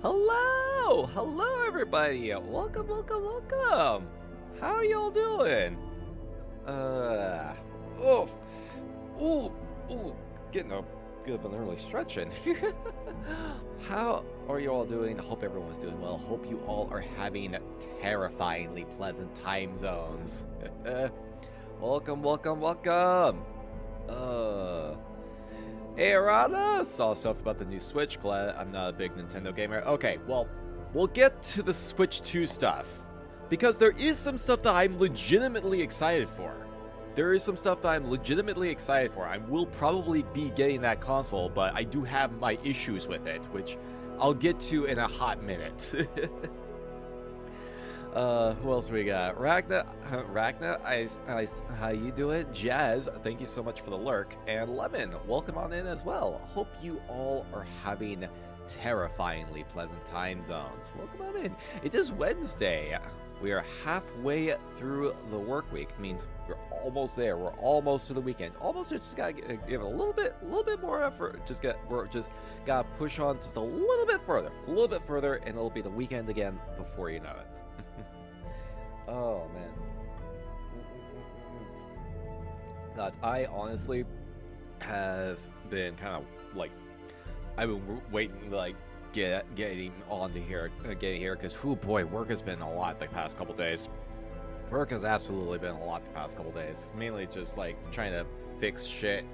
Hello! Hello, everybody! Welcome, welcome, welcome! How are y'all doing? Oof. Ooh, getting a bit of an early stretch in. How are you all doing? Hope everyone's doing well. Hope you all are having terrifyingly pleasant time zones. Welcome, welcome, welcome! Hey, Arana! Saw stuff about the new Switch. Glad I'm not a big Nintendo gamer. Okay, well, we'll get to the Switch 2 stuff. Because there is some stuff that I'm legitimately excited for. I will probably be getting that console, but I do have my issues with it, which I'll get to in a hot minute. Who else we got? Ragna, how you doing? Jazz, thank you so much for the lurk. And Lemon, welcome on in as well. Hope you all are having terrifyingly pleasant time zones. Welcome on in. It is Wednesday. We are halfway through the work week. It means we're almost there. We're almost to the weekend. Almost there. Just gotta give it a little bit more effort. We're just gotta push on just a little bit further, and it'll be the weekend again before you know it. Oh man. God, I honestly have been kind of like, I've been waiting like getting here because oh boy, work has been a lot the past couple days. Work has absolutely been a lot the past couple days. Mainly just like trying to fix shit,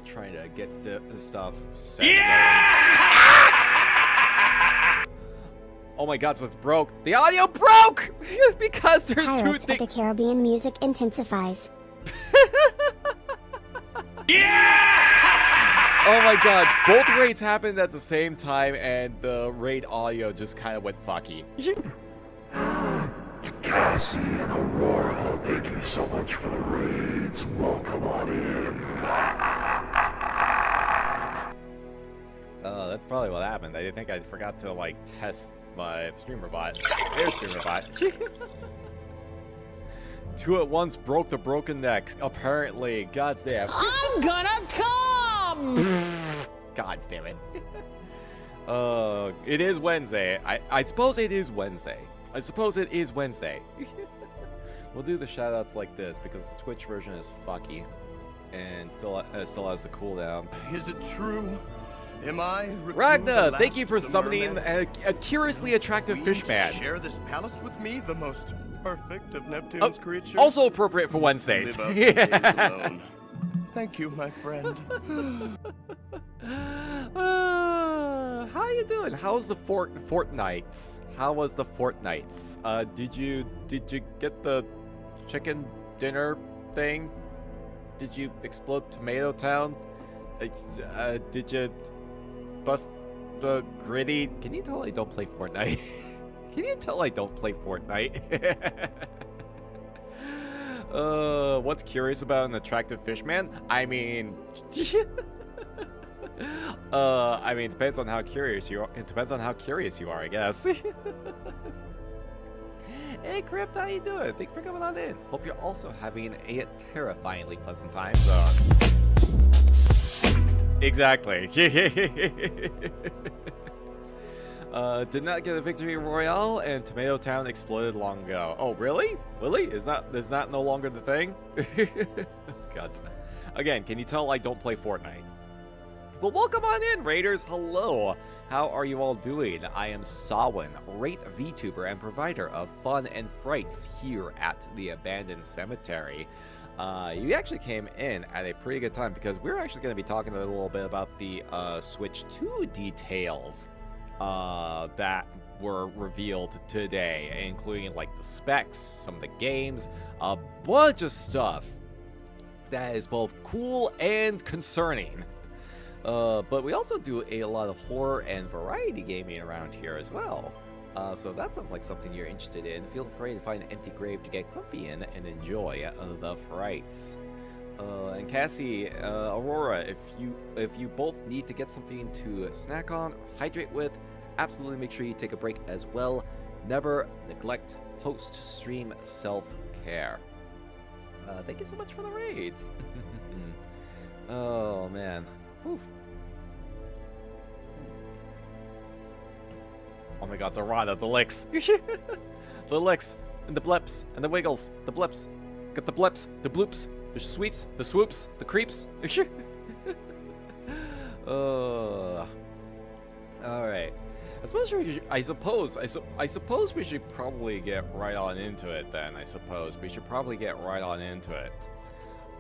trying to get stuff set. Yeah! Oh my god, so it's broke. The audio broke! Because there's Pirates two things. of the Caribbean music intensifies. Yeah! Oh my god, both raids happened at the same time and the raid audio just kind of went fucky. Cassie and Aurora, thank you so much for the raids. Welcome on in. That's probably what happened. I think I forgot to like test my streamer bot. There's streamer bot. Two at once broke the broken neck. Apparently, God's damn. I'm gonna come! God damn it. It is Wednesday. I suppose it is Wednesday. We'll do the shoutouts like this because the Twitch version is fucky and still has the cooldown. Is it true? Am I Ragna, thank you for summoning a curiously attractive fish man. Share this palace with me, the most perfect of Neptune's creatures. Also appropriate for Wednesdays. Thank you, my friend. How you doing? How's the fortnights? How was the fortnights? Did you get the chicken dinner thing? Did you explode Tomato Town? Did you bust the gritty? Can you tell I don't play Fortnite? Can you tell I don't play Fortnite? What's curious about an attractive fish man? I mean, depends on how curious you are. It depends on how curious you are, I guess. Hey, Crypt, how you doing? Thanks for coming on in. Hope you're also having a terrifyingly pleasant time zone. Exactly. Did not get a victory royale, and Tomato Town exploded long ago. Oh, really? Really? Is that no longer the thing? God. Again, can you tell I don't play Fortnite? Well, welcome on in, Raiders. Hello. How are you all doing? I am Sawin, Wraith VTuber and provider of fun and frights here at the Abandoned Cemetery. You actually came in at a pretty good time because we're actually going to be talking a little bit about the Switch 2 details that were revealed today, including like the specs, some of the games, a bunch of stuff that is both cool and concerning. But we also do a lot of horror and variety gaming around here as well. So if that sounds like something you're interested in, feel free to find an empty grave to get comfy in and enjoy the frights. And Cassie, Aurora, if you both need to get something to snack on, hydrate with, absolutely make sure you take a break as well. Never neglect post-stream self-care. Thank you so much for the raids. Oh man. Whew. Oh my god, it's Arata, the licks. The licks, and the blips, and the wiggles, the blips. Got the blips, the bloops, the sweeps, the swoops, the creeps. Alright. I suppose we should probably get right on into it then, I suppose. We should probably get right on into it.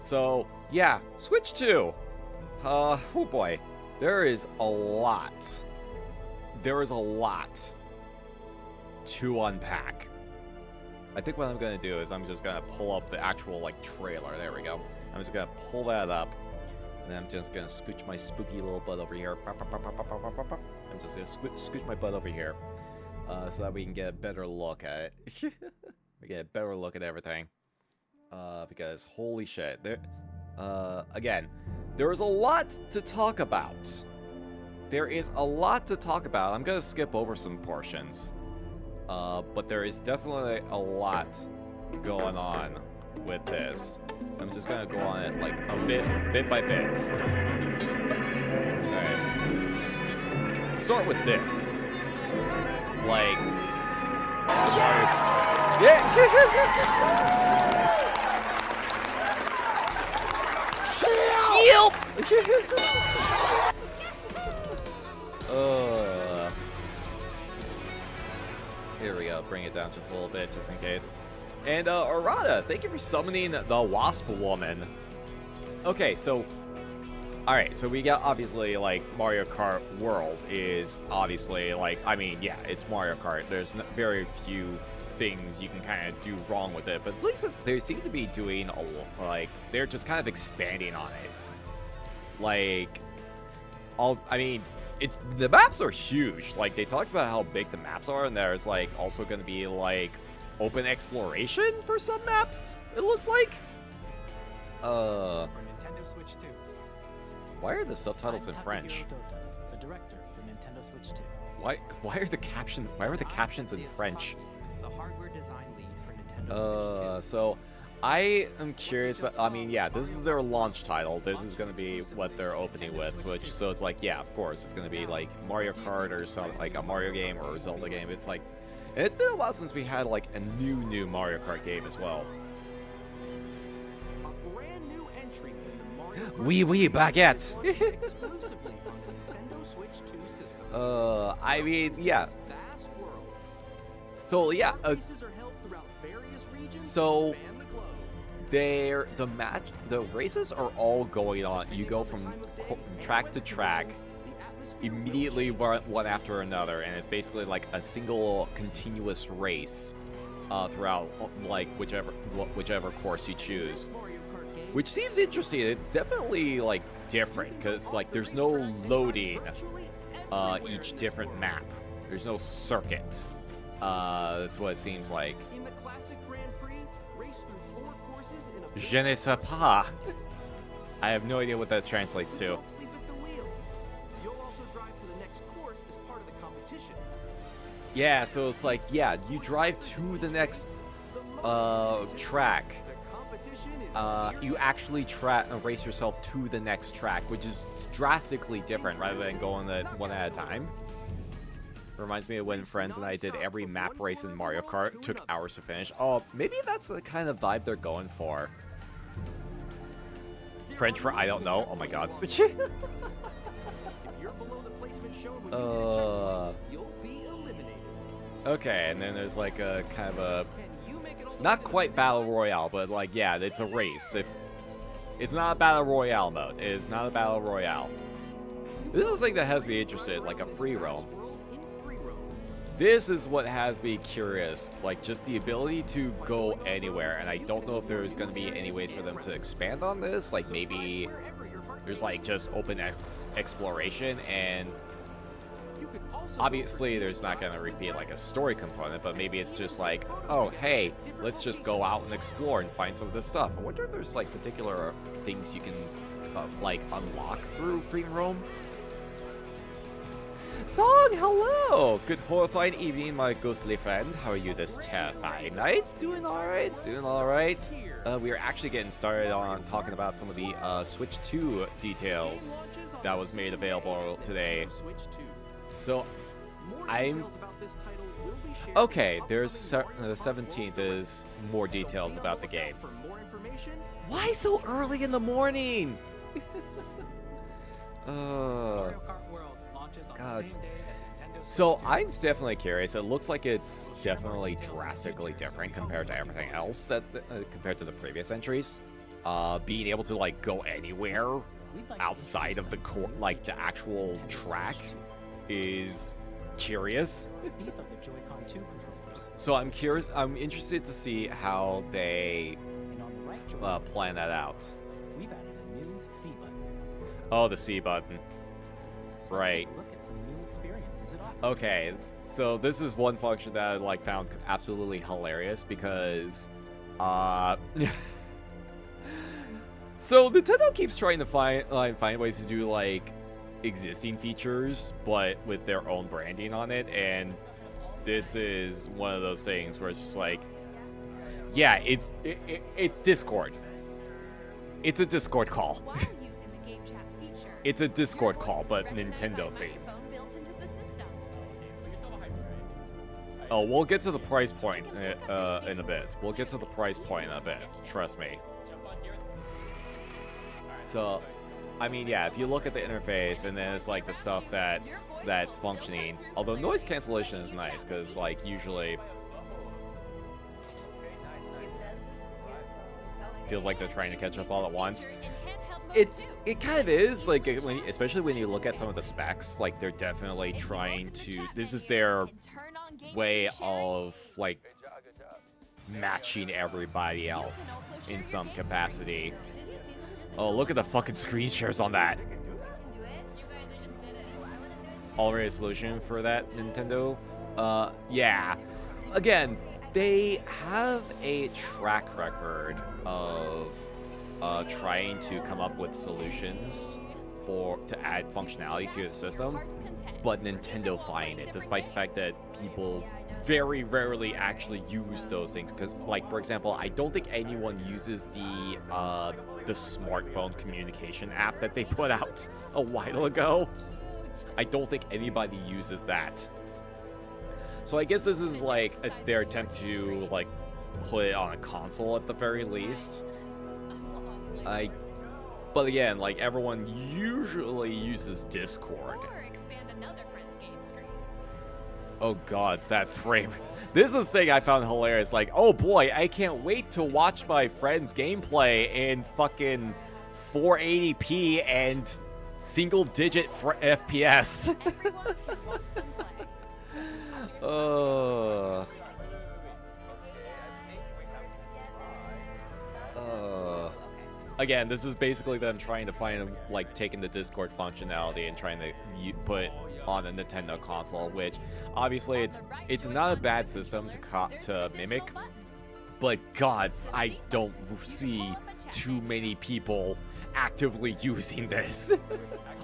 So, yeah, Switch 2. Oh boy. There is a lot. There is a lot to unpack. I think what I'm gonna do is I'm just gonna pull up the actual, like, trailer. There we go. I'm just gonna pull that up. And I'm just gonna scooch my spooky little butt over here. I'm just gonna scooch my butt over here. So that we can get a better look at it. We get a better look at everything. Because holy shit. Again, there is a lot to talk about. There is a lot to talk about. I'm gonna skip over some portions. But there is definitely a lot going on with this. I'm just gonna go on it like a bit by bit. Alright. Start with this. Like. Yeah! Here we go, bring it down just a little bit, just in case. And, Arata, thank you for summoning the Wasp Woman. Okay, so... Alright, so we got, obviously, like, Mario Kart World is, obviously, like, I mean, yeah, it's Mario Kart. There's very few things you can kind of do wrong with it, but at least they seem to be doing, like, they're just kind of expanding on it. Like, I mean, the maps are huge. Like, they talked about how big the maps are, and there's, like, also going to be, like, open exploration for some maps, it looks like. For Nintendo Switch 2. Why are the subtitles in French? The director for Nintendo Switch 2. Why are the captions in French? The hardware design lead for Nintendo Switch 2. So I am curious, but I mean, yeah, this is their launch title. This is going to be what they're opening with, so it's like, yeah, of course, it's going to be like Mario Kart or something, like a Mario game or a Zelda game. It's like, and it's been a while since we had like a new Mario Kart game as well. A brand new entry in the Mario Kart Oui, baguette. exclusively on the Nintendo Switch 2 system. I mean, yeah. Vast world. So yeah, Races are held throughout various regions so that span the globe. the races are all going on. You go from track to track, immediately one after another, and it's basically like a single continuous race throughout, like whichever course you choose, which seems interesting. It's definitely like different because like there's no loading each different map. There's no circuit. That's what it seems like. In the classic Grand Prix, race through 4 courses in a Je ne sais pas. I have no idea what that translates to. Don't sleep at the wheel. You'll also drive to the next course as part of the competition. Yeah, so it's like, yeah, you drive to the next track. The competition is You actually race yourself to the next track, which is drastically different rather than going one at a time. Reminds me of when friends and I did every map race in Mario Kart. It took hours to finish. Oh, maybe that's the kind of vibe they're going for. French for I don't know. Oh my god. if you're below the placement shown when you hit a checkpoint, you'll be eliminated. Okay, and then there's like a kind of a Can you make it all not quite battle royale, but like yeah, it's a race. If it's not a battle royale mode, it is not a battle royale. This is the thing that has me interested, like a free roam. This is what has me curious, like just the ability to go anywhere, and I don't know if there's going to be any ways for them to expand on this, like maybe there's like just open exploration, and obviously there's not going to be like a story component, but maybe it's just like, oh hey, let's just go out and explore and find some of this stuff. I wonder if there's like particular things you can like unlock through free roam. Song, hello! Good horrifying evening, my ghostly friend. How are you this terrifying night? Doing alright? Doing alright. We are actually getting started on talking about some of the Switch 2 details that was made available today. So, More I'm details about this title will be shared okay. in the There's upcoming the 17th is more details So be on about the lookout game. For more information, Why so early in the morning? Mario Kart World launches on God. the same day as Nintendo So Switch 2. I'm definitely curious. It looks like it's definitely drastically different compared to everything else that compared to the previous entries. Being able to like go anywhere outside of the core, like the actual track, is curious. These are the Joy-Con 2 controllers. So I'm curious. I'm interested to see how they And on the right Joy-Con, plan that out. we've added a new C button. Oh, the C button. Let's Right. take a look at some new experiences it offers. Okay, so this is one function that I like found absolutely hilarious because, so Nintendo keeps trying to find ways to do like existing features, but with their own branding on it, and this is one of those things where it's just like, yeah, it's Discord. It's a Discord call. While using the game chat feature, It's a Discord your call, voice is but recognized Nintendo by themed. microphone built into the system. Oh, we'll get to the price point in a bit. We'll get to the price point in a bit. Trust me. So, I mean, yeah, if you look at the interface and then it's like the stuff that's functioning. Although noise cancellation is nice because like usually feels like they're trying to catch up all at once. It kind of is like especially when you look at some of the specs, like they're definitely trying to. This is their way of like matching everybody else in some capacity. Oh, look at the fucking screen shares on that. Already a solution for that, Nintendo? Yeah. Again, they have a track record of trying to come up with solutions to add functionality to the system, but Nintendo find it, despite the fact that people very rarely actually use those things. Because, like, for example, I don't think anyone uses the smartphone communication app that they put out a while ago. I don't think anybody uses that. So I guess this is like their attempt to like put it on a console at the very least. But again, like everyone usually uses Discord. Or expand another friend's game screen. Oh god, it's that frame. This is the thing I found hilarious. Like, oh boy, I can't wait to watch my friend's gameplay in fucking 480p and single-digit FPS. Everyone can watch them play. Again, this is basically them trying to find, like, taking the Discord functionality and trying to put it on a Nintendo console, which obviously it's not a bad system to mimic, but gods, I don't see too many people actively using this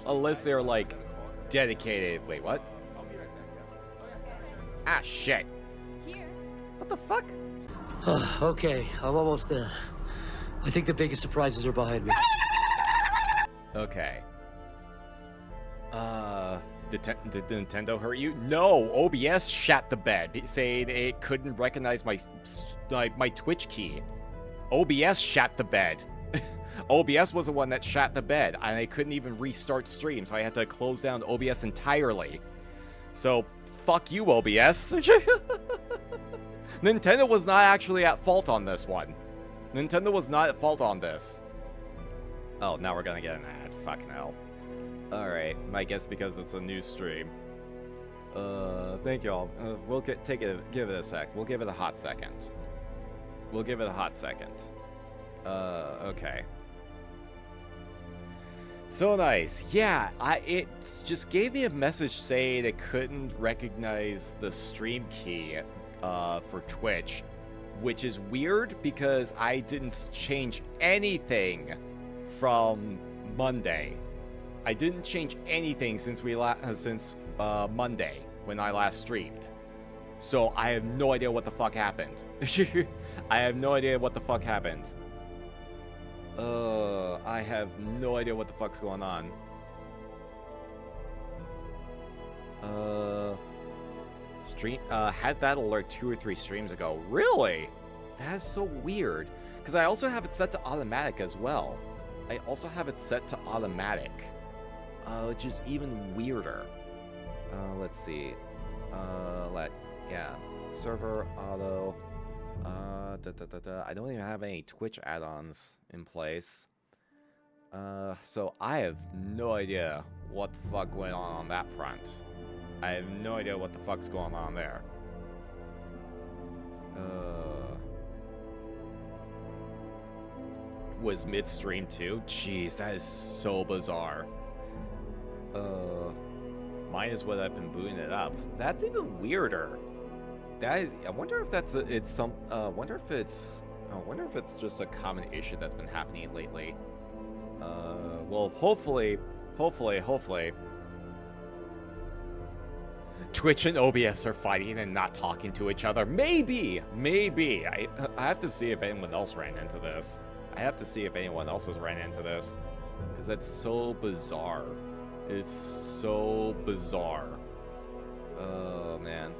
unless they're like dedicated. Wait, what? Ah, shit. Here. What the fuck? Okay, I'm almost there. I think the biggest surprises are behind me. Okay. Did Nintendo hurt you? No, OBS shat the bed, saying it couldn't recognize my Twitch key. OBS shat the bed. OBS was the one that shat the bed, and I couldn't even restart stream, so I had to close down OBS entirely. So, fuck you, OBS. Nintendo was not actually at fault on this one. Nintendo was not at fault on this. Oh, now we're gonna get an ad. Fucking hell. Alright, I guess because it's a new stream. Thank y'all. We'll give it a sec. We'll give it a hot second. We'll give it a hot second. Okay. So nice. Yeah, it just gave me a message saying it couldn't recognize the stream key for Twitch, which is weird because I didn't change anything from Monday. I didn't change anything since Monday when I last streamed. So I have no idea what the fuck happened. I have no idea what the fuck happened. I have no idea what the fuck's going on. Had that alert 2 or 3 streams ago. Really? That is so weird. Because I also have it set to automatic as well. I also have it set to automatic. Which is even weirder. Let's see. Yeah. Server, auto. I don't even have any Twitch add-ons in place. So I have no idea what the fuck went on that front. I have no idea what the fuck's going on there. Was midstream too? Jeez, that is so bizarre. Mine is what I've been booting it up. That's even weirder. That is. I wonder if that's wonder if it's just a common issue that's been happening lately. Well, hopefully. Twitch and OBS are fighting and not talking to each other. Maybe. I have to see if anyone else ran into this. I have to see if anyone else has ran into this. Because that's so bizarre. It's so bizarre. Oh, man.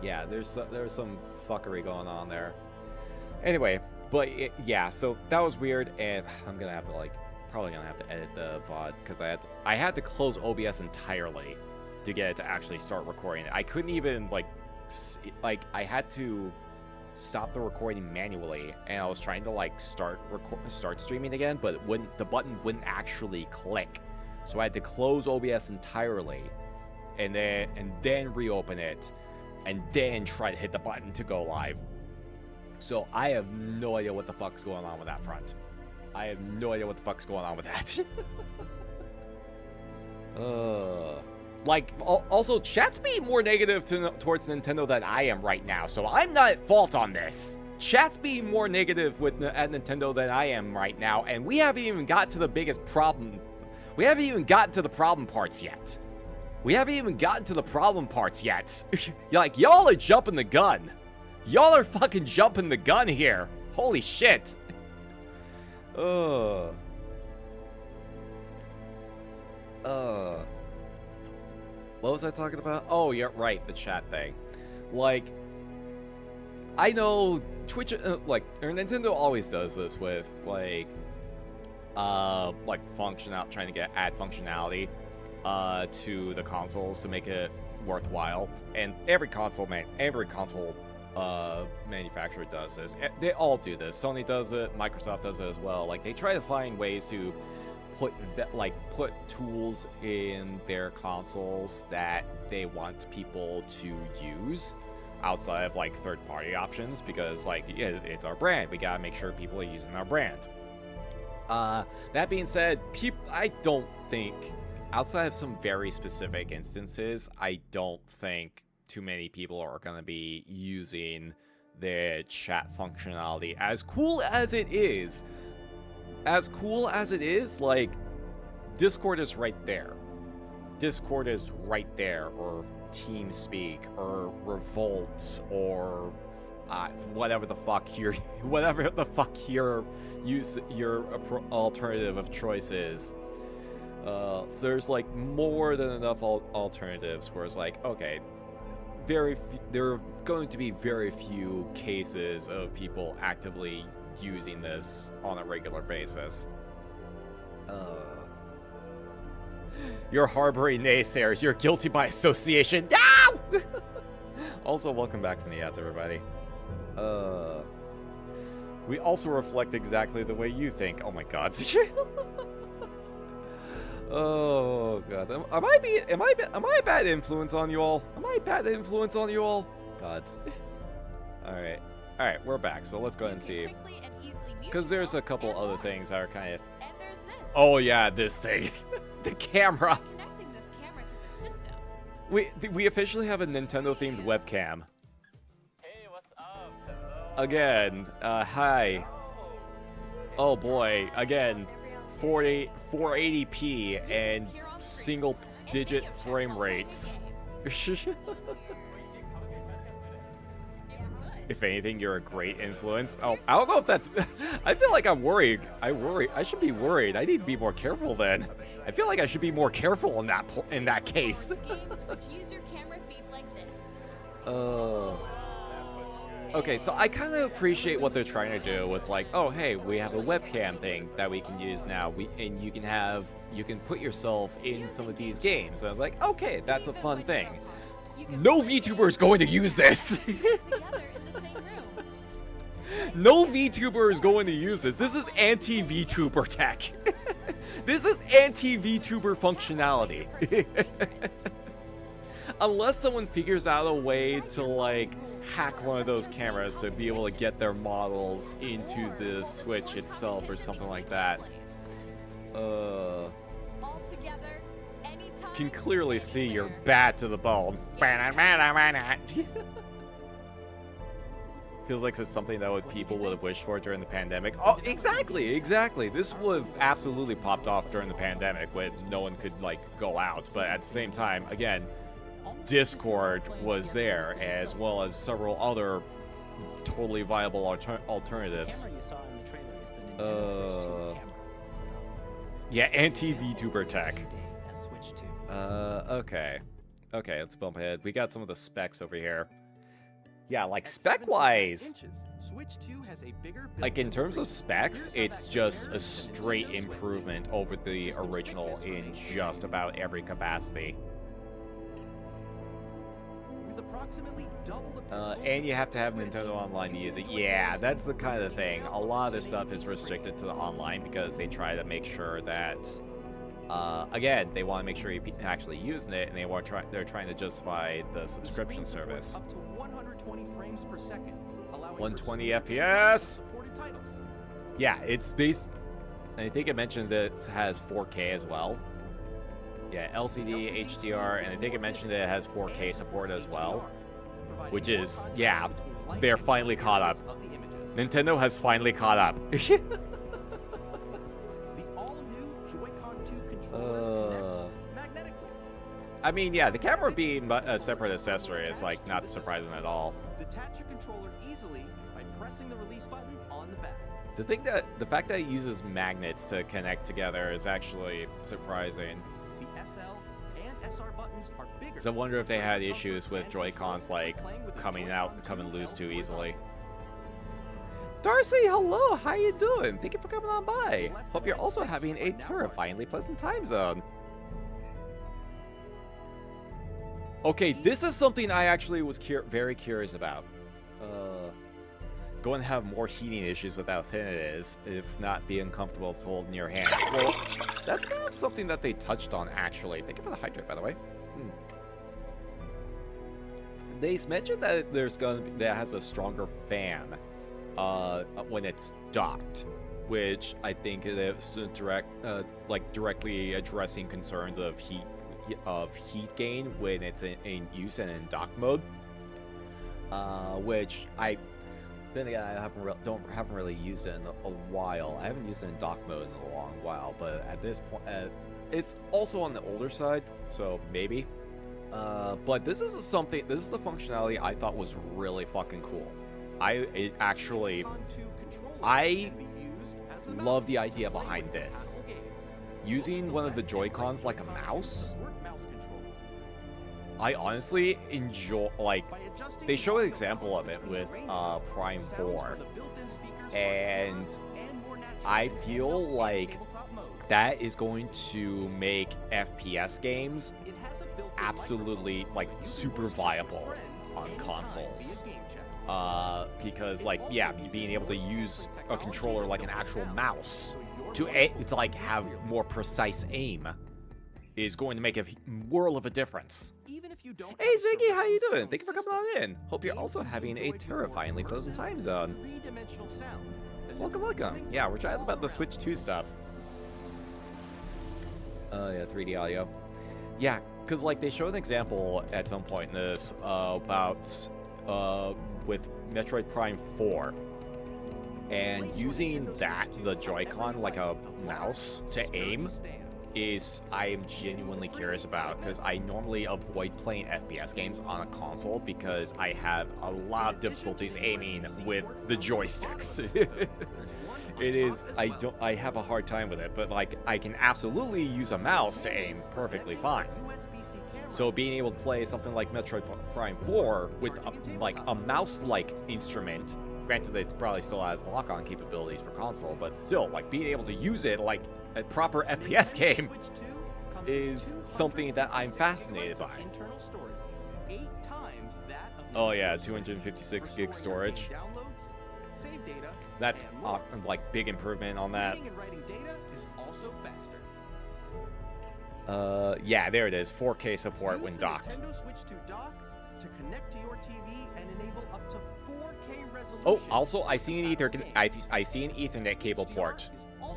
Yeah, there's some fuckery going on there. Anyway, but yeah, so that was weird, and I'm gonna have to probably gonna have to edit the VOD because I had to close OBS entirely to get it to actually start recording. I couldn't even I had to stop the recording manually, and I was trying to start streaming again, but the button wouldn't actually click. So I had to close OBS entirely, and then reopen it, and then try to hit the button to go live. So I have no idea what the fuck's going on with that front. I have no idea what the fuck's going on with that. Also, chat's being more negative towards Nintendo than I am right now, so I'm not at fault on this. Chat's being more negative at Nintendo than I am right now, and we haven't even got to the biggest problem. We haven't even gotten to the problem parts yet. Y'all are jumping the gun. Y'all are fucking jumping the gun here. Holy shit. What was I talking about? Oh, yeah, right, the chat thing. I know Twitch, or Nintendo always does this with, trying to add functionality, to the consoles to make it worthwhile. And every console manufacturer does this. They all do this. Sony does it. Microsoft does it as well. They try to find ways to put tools in their consoles that they want people to use outside of third-party options, because it's our brand. We gotta make sure people are using our brand. That being said, I don't think, outside of some very specific instances, I don't think too many people are going to be using their chat functionality. As cool as it is, Discord is right there. Or TeamSpeak, or Revolt, or whatever the fuck your alternative of choice is. So there's more than enough alternatives where it's okay, there are going to be very few cases of people actively using this on a regular basis. You're harboring naysayers. You're guilty by association. No! Also, welcome back from the ads, everybody. We also reflect exactly the way you think. Oh my god. Oh god. Am I a bad influence on you all? God. Alright, we're back. So let's go ahead and see. Because there's a couple other things that are kind of. And there's this. Oh yeah, this thing. The camera. Connecting this camera to the system. We officially have a Nintendo themed webcam. Hey, what's up? Again, hi. Oh boy, again, 480p and single digit frame rates. If anything, you're a great influence. Oh, I don't know if that's... I feel like I'm worried. I should be worried. I need to be more careful then. I feel like I should be more careful in that case. Games which use your camera feed like this. Okay, so I kind of appreciate what they're trying to do with like, oh hey, we have a webcam thing that we can use now. And you can put yourself in some of these games. And I was like, okay, that's a fun thing. No VTuber is going to use this. Together in the same room. No VTuber is going to use this. This is anti-VTuber tech. This is anti-VTuber functionality. Unless someone figures out a way to like hack one of those cameras to be able to get their models into the Switch itself or something like that. All together, anytime. Can clearly see you're bad to the bone. Feels like it's something that people would have wished for during the pandemic. Oh, exactly. This would have absolutely popped off during the pandemic when no one could like go out. But at the same time, again, Discord was there, as well as several other totally viable alternatives. Yeah, anti-VTuber tech. Okay, let's bump ahead. We got some of the specs over here. Yeah, like spec-wise, like in terms of specs, it's just a straight improvement over the original in just about every capacity. And you have to have Nintendo Online to use it. Yeah, that's the kind of thing. A lot of this stuff is restricted to the online because they try to make sure that, again, they want to make sure you're actually using it, and they're trying to justify the subscription service. Up to 120 frames per second, allowing 120 FPS. Yeah, it's based. I think it mentioned that it has 4K as well. Yeah, LCD, HDR, and I think it mentioned that it has 4K support as well. Which is, yeah, they're finally caught up. Nintendo has finally caught up. The all-new Joy-Con 2 controllers connect magnetically. I mean, yeah, the camera being a separate accessory is like not surprising at all. Detach your controller easily by pressing the release button on the back. The fact that it uses magnets to connect together is actually surprising. The SL and SR buttons are bigger. So I wonder if they had issues with Joy-Cons like coming loose too easily. Darcy, hello, how you doing? Thank you for coming on by. Hope you're also having a terrifyingly pleasant time zone. Okay, this is something I actually was very curious about. Going to have more heating issues with how thin it is, if not be uncomfortable to hold in your hand. Well, that's kind of something that they touched on, actually. Thank you for the hydrate, by the way. They mentioned that that has a stronger fan when it's docked, which I think is directly addressing concerns of heat gain when it's in use and in dock mode. Which then again, I haven't really used it in a while. I haven't used it in dock mode in a long while, but at this point, it's also on the older side, so maybe. But this is the functionality I thought was really fucking cool. I love the idea behind this. Using one of the Joy-Cons like a mouse, I honestly enjoy, like, they show an example of it with Prime 4, and I feel like that is going to make FPS games absolutely, like, super viable on consoles. Because, like, yeah, being able to use a controller like an actual mouse to like, have more precise aim is going to make a world of a difference. Hey Ziggy, how you doing? Thank you for coming on in. Hope you're also having a terrifyingly pleasant time zone. Welcome. Yeah, we're chatting about the Switch 2 stuff. Yeah, 3D audio. Yeah, because, like, they show an example at some point in this about with Metroid Prime 4. And using the Joy-Con like a mouse to aim is I am genuinely curious about, because I normally avoid playing FPS games on a console because I have a lot of difficulties aiming with the joysticks. I have a hard time with it, but like I can absolutely use a mouse to aim perfectly fine. So being able to play something like Metroid Prime 4 with a mouse-like instrument, granted that it probably still has lock-on capabilities for console, but still, like being able to use it like a proper FPS game is something that I'm fascinated by. Oh yeah, 256 gig storage. That's like big improvement on that. Yeah, there it is. 4K support when docked. Oh, also I see an I see an Ethernet cable port.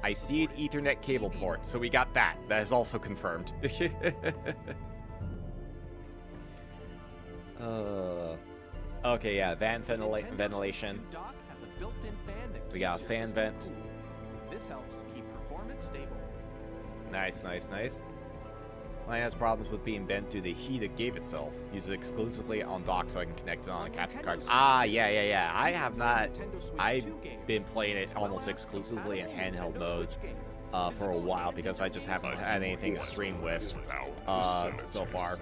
I see an Ethernet cable port, so we got that. That is also confirmed. Okay, yeah, ventilation. We got a fan vent. This helps keep performance stable. Nice, nice, nice. Mine has problems with being bent due to the heat it gave itself. Use it exclusively on dock so I can connect it on a capture card. Ah, yeah. I have not. I've been playing it almost exclusively in handheld mode for a while because I just haven't had anything to stream with so far.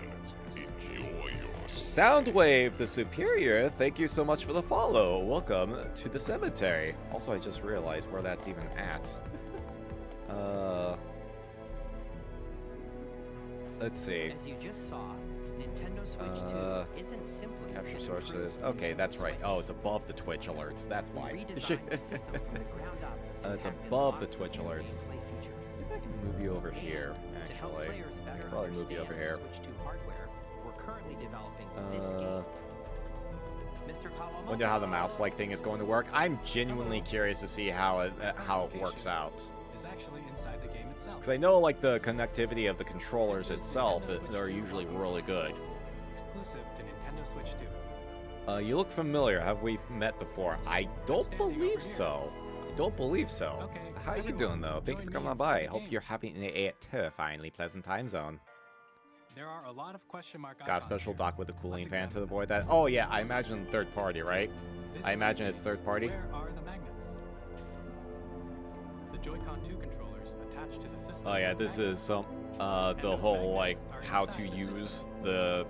Soundwave the Superior, thank you so much for the follow. Welcome to the cemetery. Also, I just realized where that's even at. Let's see. As you just saw, Nintendo Switch 2 isn't simply capture sources. Okay, that's right. Oh, it's above the Twitch alerts. That's why. It's above the Twitch alerts. Maybe I can move you over here. Actually, I can probably move you over here. Wonder how the mouse-like thing is going to work. I'm genuinely curious to see how it works out. Is actually inside the game itself. Because I know like the connectivity of the controllers itself are usually really good. Exclusive to Nintendo Switch 2. You look familiar. Have we met before? I don't believe so. Don't believe so. Okay, how are you doing though? Thank you for coming on by. Hope you're having a terrifyingly pleasant time zone. There are a lot of question mark icons Got a special here. dock with a cooling fan to avoid that. Oh yeah, I imagine third party, right? I imagine it's third party. Where are the magnets? The Joy-Con 2 controllers attached to the system. Oh yeah, this is some the whole like how to use the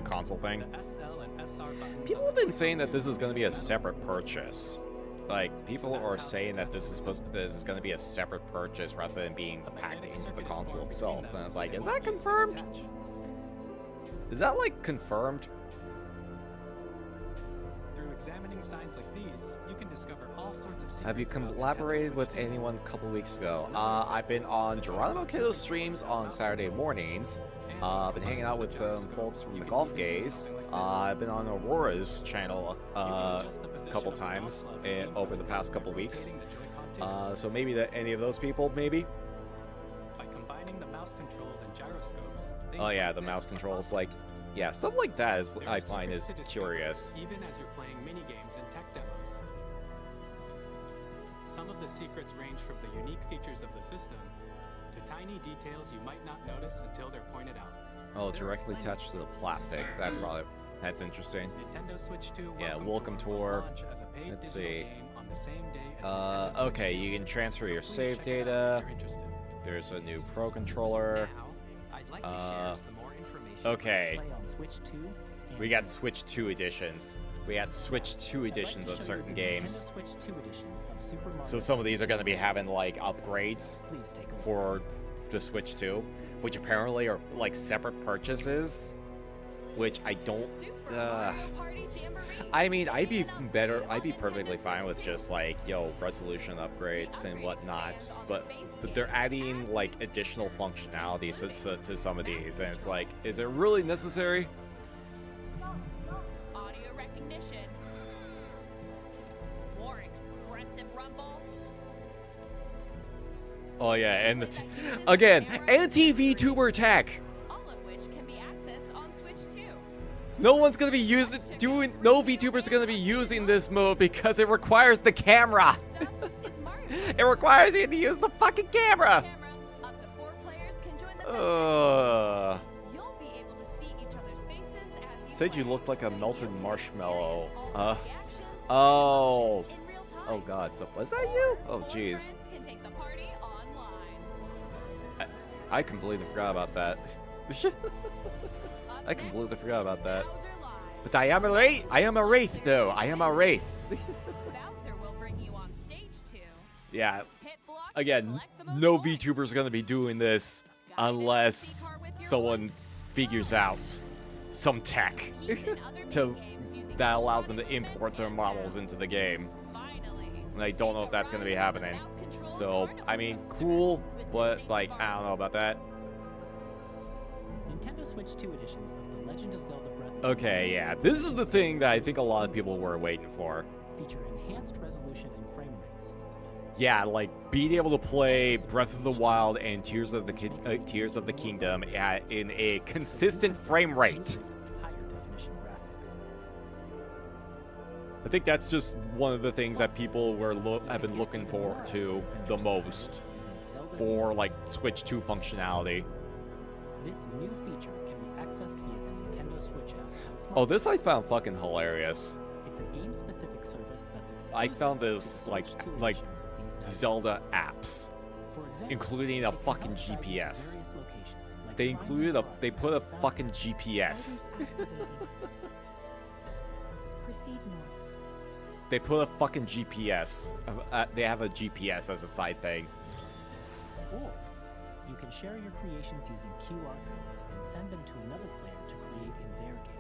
console thing. The SL and SR buttons People have been saying that this is going to be a separate purchase. Like people are saying that this is going to be a separate purchase rather than being packed into the console itself. And it's like, is that confirmed? Is that like confirmed? Through examining signs like these, you can discover all sorts of secrets. Have you about collaborated Nintendo with Switch 2. anyone a couple weeks ago? I've been on Geronimo Kiddo's streams on Saturday mornings. I've been hanging out with some folks from the Golf Gays. I've been on Aurora's channel a couple times over the past couple weeks. So maybe any of those people, maybe? By combining the mouse controls and gyroscopes. Oh yeah, the mouse controls, like, yeah, stuff like that is I find is curious. Even as you're playing mini games and tech demos. Some of the secrets range from the unique features of the system to tiny details you might not notice until they're pointed out. Oh, directly attached to the plastic. That's interesting. Nintendo Switch 2 Yeah, welcome tour. Let's see. Okay, you can transfer your save data. There's a new Pro controller. Okay. We got Switch 2 editions. We got Switch 2 editions of certain games. So some of these are going to be having like upgrades for the Switch 2, which apparently are like separate purchases, which I don't. I mean, I'd be perfectly fine with just like, resolution upgrades and whatnot, but they're adding like additional functionalities to some of these, and it's like, is it really necessary? Audio recognition. More expressive rumble. Oh yeah, and again, anti-VTuber tech. All of which can be accessed on Switch 2. No one's gonna be no VTubers are gonna be using this mode because it requires the camera. It requires you to use the fucking camera. Up to Said you looked like a melted marshmallow. Oh. Oh god, so was that you? Oh jeez. I completely forgot about that. I completely forgot about that. But I am a Wraith. I am a Wraith, though. I am a Wraith. Yeah. Again, no VTuber's gonna be doing this unless someone figures out some tech that allows them to import their models into the game. And I don't know if that's gonna be happening. So, I mean, cool, but like, I don't know about that. Nintendo Switch 2 editions of The Legend of Zelda Breath of Okay, yeah, this is the thing that I think a lot of people were waiting for. feature enhanced resolution and frame rates. Yeah, like being able to play Breath of the Wild and Tears of the Kingdom in a consistent frame rate. Higher definition graphics. I think that's just one of the things that people have been looking forward to the most for like Switch 2 functionality. This new feature can be accessed via the Nintendo Switch app. on Oh, this I smartphones. found fucking hilarious. It's a game-specific service that's exclusive I found to this the like Switch 2 like editions of these titles. Zelda apps, For example, including a it can fucking help guide you to GPS. various locations, like They shrines included and they forests put a without fucking GPS. Proceed north. They put a fucking GPS. They have a GPS as a side thing. Or you can share your creations using QR codes and send them to another player to create in their game.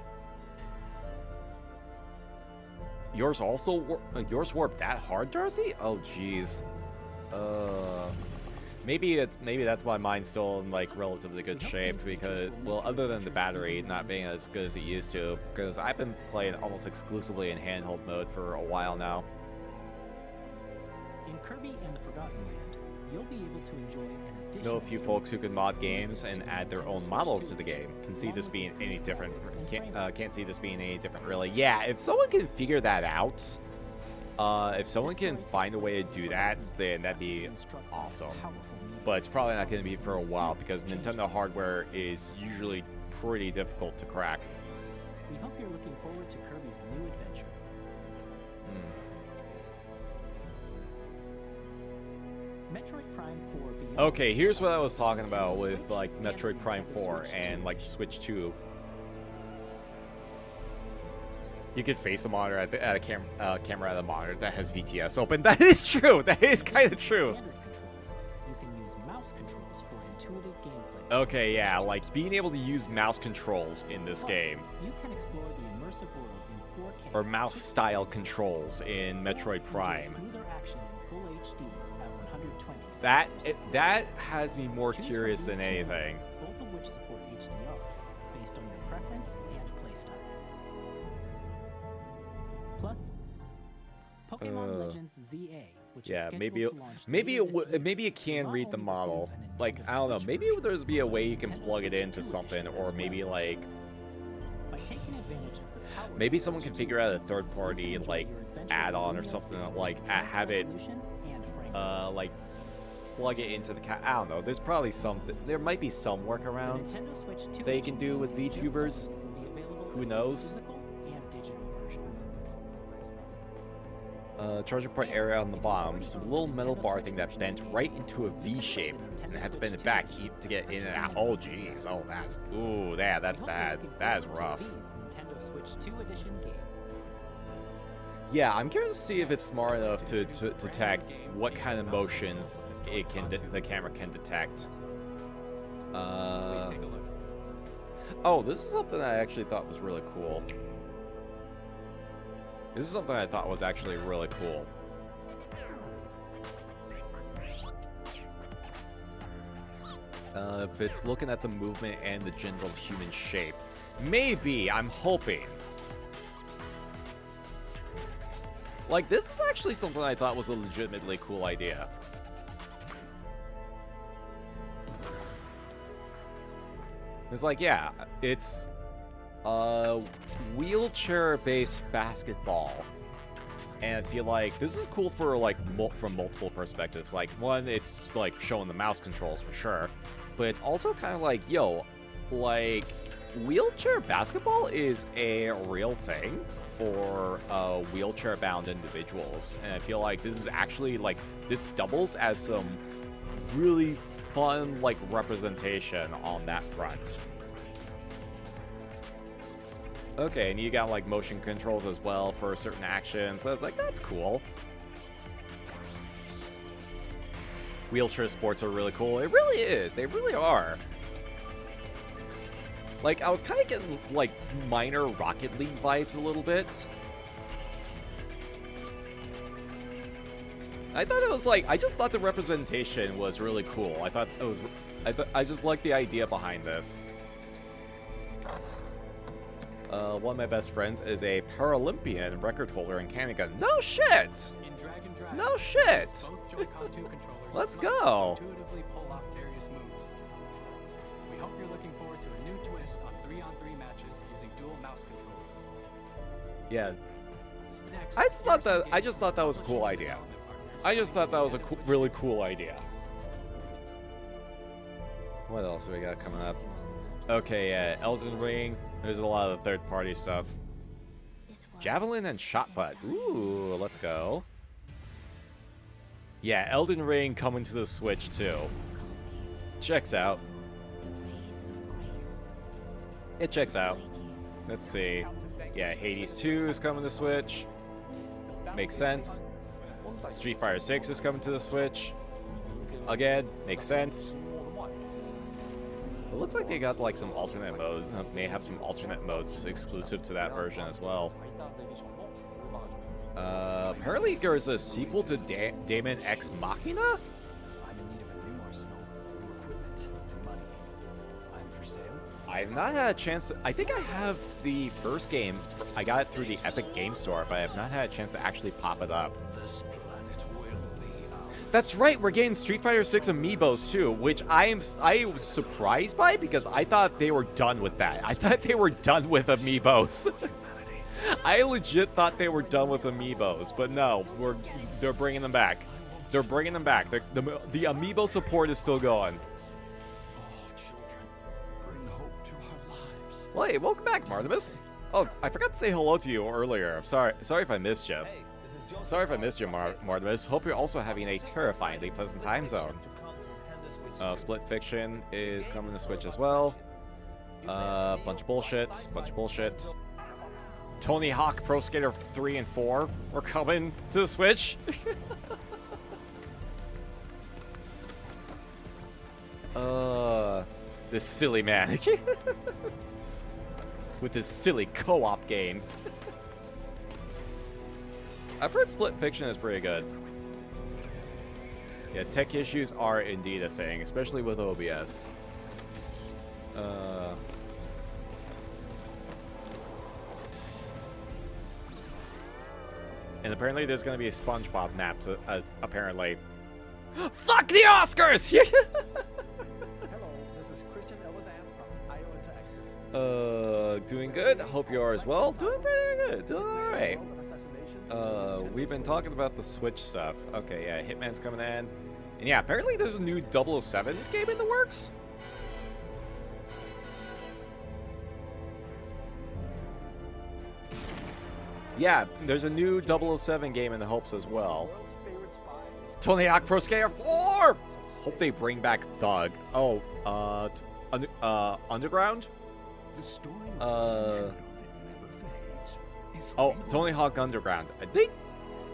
Yours also yours warped that hard, Darcy? Oh jeez. Maybe that's why mine's still in like relatively good shape because, well, other than the battery not being as good as it used to, because I've been playing almost exclusively in handheld mode for a while now. In Kirby and the Forgotten Land, you'll be able to enjoy an additional Know a few folks who can mod games and add their own models to the game. Can see this being any different. Can't see this being any different, really. Yeah, if someone can figure that out, if someone can find a way to do that, then that'd be awesome. But it's probably not going to be for a while because Nintendo hardware is usually pretty difficult to crack. We hope you're looking forward to Kirby's new adventure. Metroid Prime 4 Beyond. Okay, here's what I was talking about with like Metroid Prime 4 and like Switch 2. You could face a monitor at a camera at a monitor that has VTS open. That is true. That is kind of true. Standard controls. You can use mouse controls for intuitive gameplay. Okay, yeah, like being able to use mouse controls in this Plus, game, you can explore the immersive world in 4K. or mouse-style controls in Metroid Enjoy Prime. smoother action in full HD at 120 That frames. that has me more Choose from curious these than two anything. modes, both of which support HDR, based on your preference and playstyle. Plus, Pokemon Legends ZA, which is Yeah, scheduled maybe to launch maybe later this year, maybe it can will read the not only model. receive a Like Nintendo I don't know, Switch maybe version, there's be a way you can Nintendo plug it Switch into 2 something, edition or as maybe well. like By taking advantage of the power of maybe the someone Switch can 2, figure out a you'll third-party enjoy like your adventure add-on or with something Nintendo like enhanced have it resolution and frame rates. like plug it into the I don't know. There's probably something. There might be some The workaround Nintendo Switch 2 they can edition do with games you just VTubers. saw will be available Who as both knows? physical and digital versions. Charging point area on the bottom. Just a little metal bar thing that bent right into a V shape and had to bend it back to get in and out. Oh jeez. Oh that's yeah, that's bad. That is rough. Nintendo Switch 2 edition games. Yeah, I'm curious to see if it's smart enough to detect what kind of motions it can the camera can detect. Please take a look. Oh, this is something I actually thought was really cool. This is something I thought was actually really cool. If it's looking at the movement and the general human shape. Maybe, I'm hoping. Like, this is actually something I thought was a legitimately cool idea. It's like, yeah, it's wheelchair-based basketball. And I feel like this is cool for, like, from multiple perspectives. Like, one, it's, like, showing the mouse controls for sure. But it's also kind of like, yo, like, wheelchair basketball is a real thing for wheelchair-bound individuals, and I feel like this is actually, like, this doubles as some really fun, like, representation on that front. Okay, and you got, like, motion controls as well for certain actions, so I was like, that's cool. Wheelchair sports are really cool. It really is. They really are. Like, I was kind of getting, like, minor Rocket League vibes a little bit. I thought it was, like, I just thought the representation was really cool. I thought it was, I just liked the idea behind this. One of my best friends is a Paralympian record holder in Canada. No shit! No shit! Let's go! Intuitively pull off various moves. We hope you're looking forward to a new twist on 3-on-3 matches using dual mouse controls. Yeah. Next, I just thought that was a cool idea. I just thought that was a really cool idea. What else have we got coming up? Okay, yeah, Elden Ring. There's a lot of third-party stuff. Javelin and Shotput. Ooh, let's go. Yeah, Elden Ring coming to the Switch too. Checks out. It checks out. Let's see. Yeah, Hades 2 is coming to Switch. Makes sense. Street Fighter 6 is coming to the Switch. Again, makes sense. It looks like they got like some alternate modes. May have some alternate modes exclusive to that version as well. Apparently there's a sequel to Daemon X Machina? I'm in need of a new arsenal, new equipment, and money. I'm for sale. I've not had a chance to, I think I have the first game. I got it through the Epic Game Store, but I have not had a chance to actually pop it up. That's right, we're getting Street Fighter 6 amiibos too, which I was surprised by because I thought they were done with that. I thought they were done with amiibos. I legit thought they were done with amiibos, but no, they're bringing them back. They're bringing them back. The amiibo support is still going. Well, hey, welcome back, Martimus. Oh, I forgot to say hello to you earlier. I'm sorry if I missed you. Sorry if I missed you, Martimus. Hope you're also having a terrifyingly pleasant time zone. Split Fiction is coming to Switch as well. Bunch of bullshit. Tony Hawk Pro Skater 3 and 4 are coming to the Switch. This silly man. With his silly co-op games. I've heard Split Fiction is pretty good. Yeah, tech issues are indeed a thing, especially with OBS. And apparently there's going to be a SpongeBob map, apparently. Fuck the Oscars! Hello, this is Christian Elwadam from IO Interactive. Doing good. Hope you are as well. Doing pretty good. Doing alright. We've been talking about the Switch stuff. Okay, yeah, Hitman's coming in. And yeah, apparently there's a new 007 game in the works. Yeah, there's a new 007 game in the hopes as well. Tony Hawk Pro Skater 4! Hope they bring back Thug. Oh, Underground? Oh, Tony Hawk Underground. I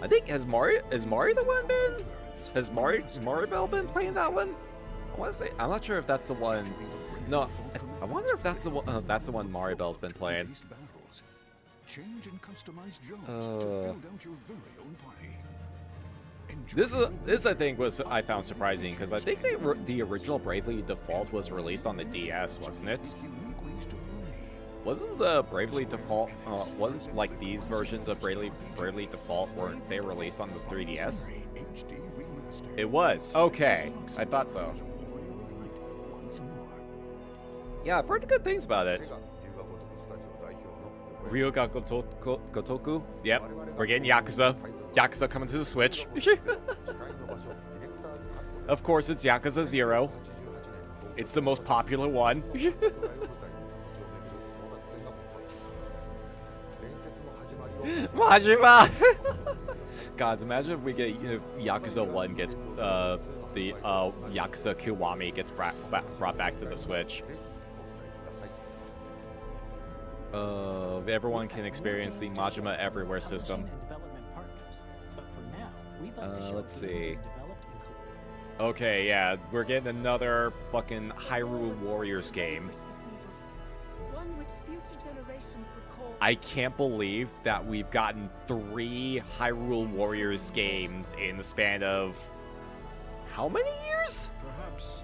think has Mario the one been? Has Maribel been playing that one? I want to say I'm not sure if that's the one. No, I wonder if that's the one. That's the one Maribel's been playing. Change and customize jobs to build out your very own party. This I think was I found surprising because I think the original Bravely Default was released on the DS, wasn't it? Wasn't the Bravely Default wasn't like these versions of Bravely Default weren't they released on the 3DS? It was. Okay, I thought so. Yeah, I've heard good things about it. Ryuga Gotoku. Yep, we're getting Yakuza. Yakuza coming to the Switch. Of course, it's Yakuza 0. It's the most popular one. Majima! God, imagine if we get if Yakuza 1 gets the Yakuza Kiwami gets brought back to the Switch. Everyone can experience the Majima Everywhere system. Let's see. Okay, yeah, we're getting another fucking Hyrule Warriors game. I can't believe that we've gotten 3 Hyrule Warriors games in the span of how many years? Perhaps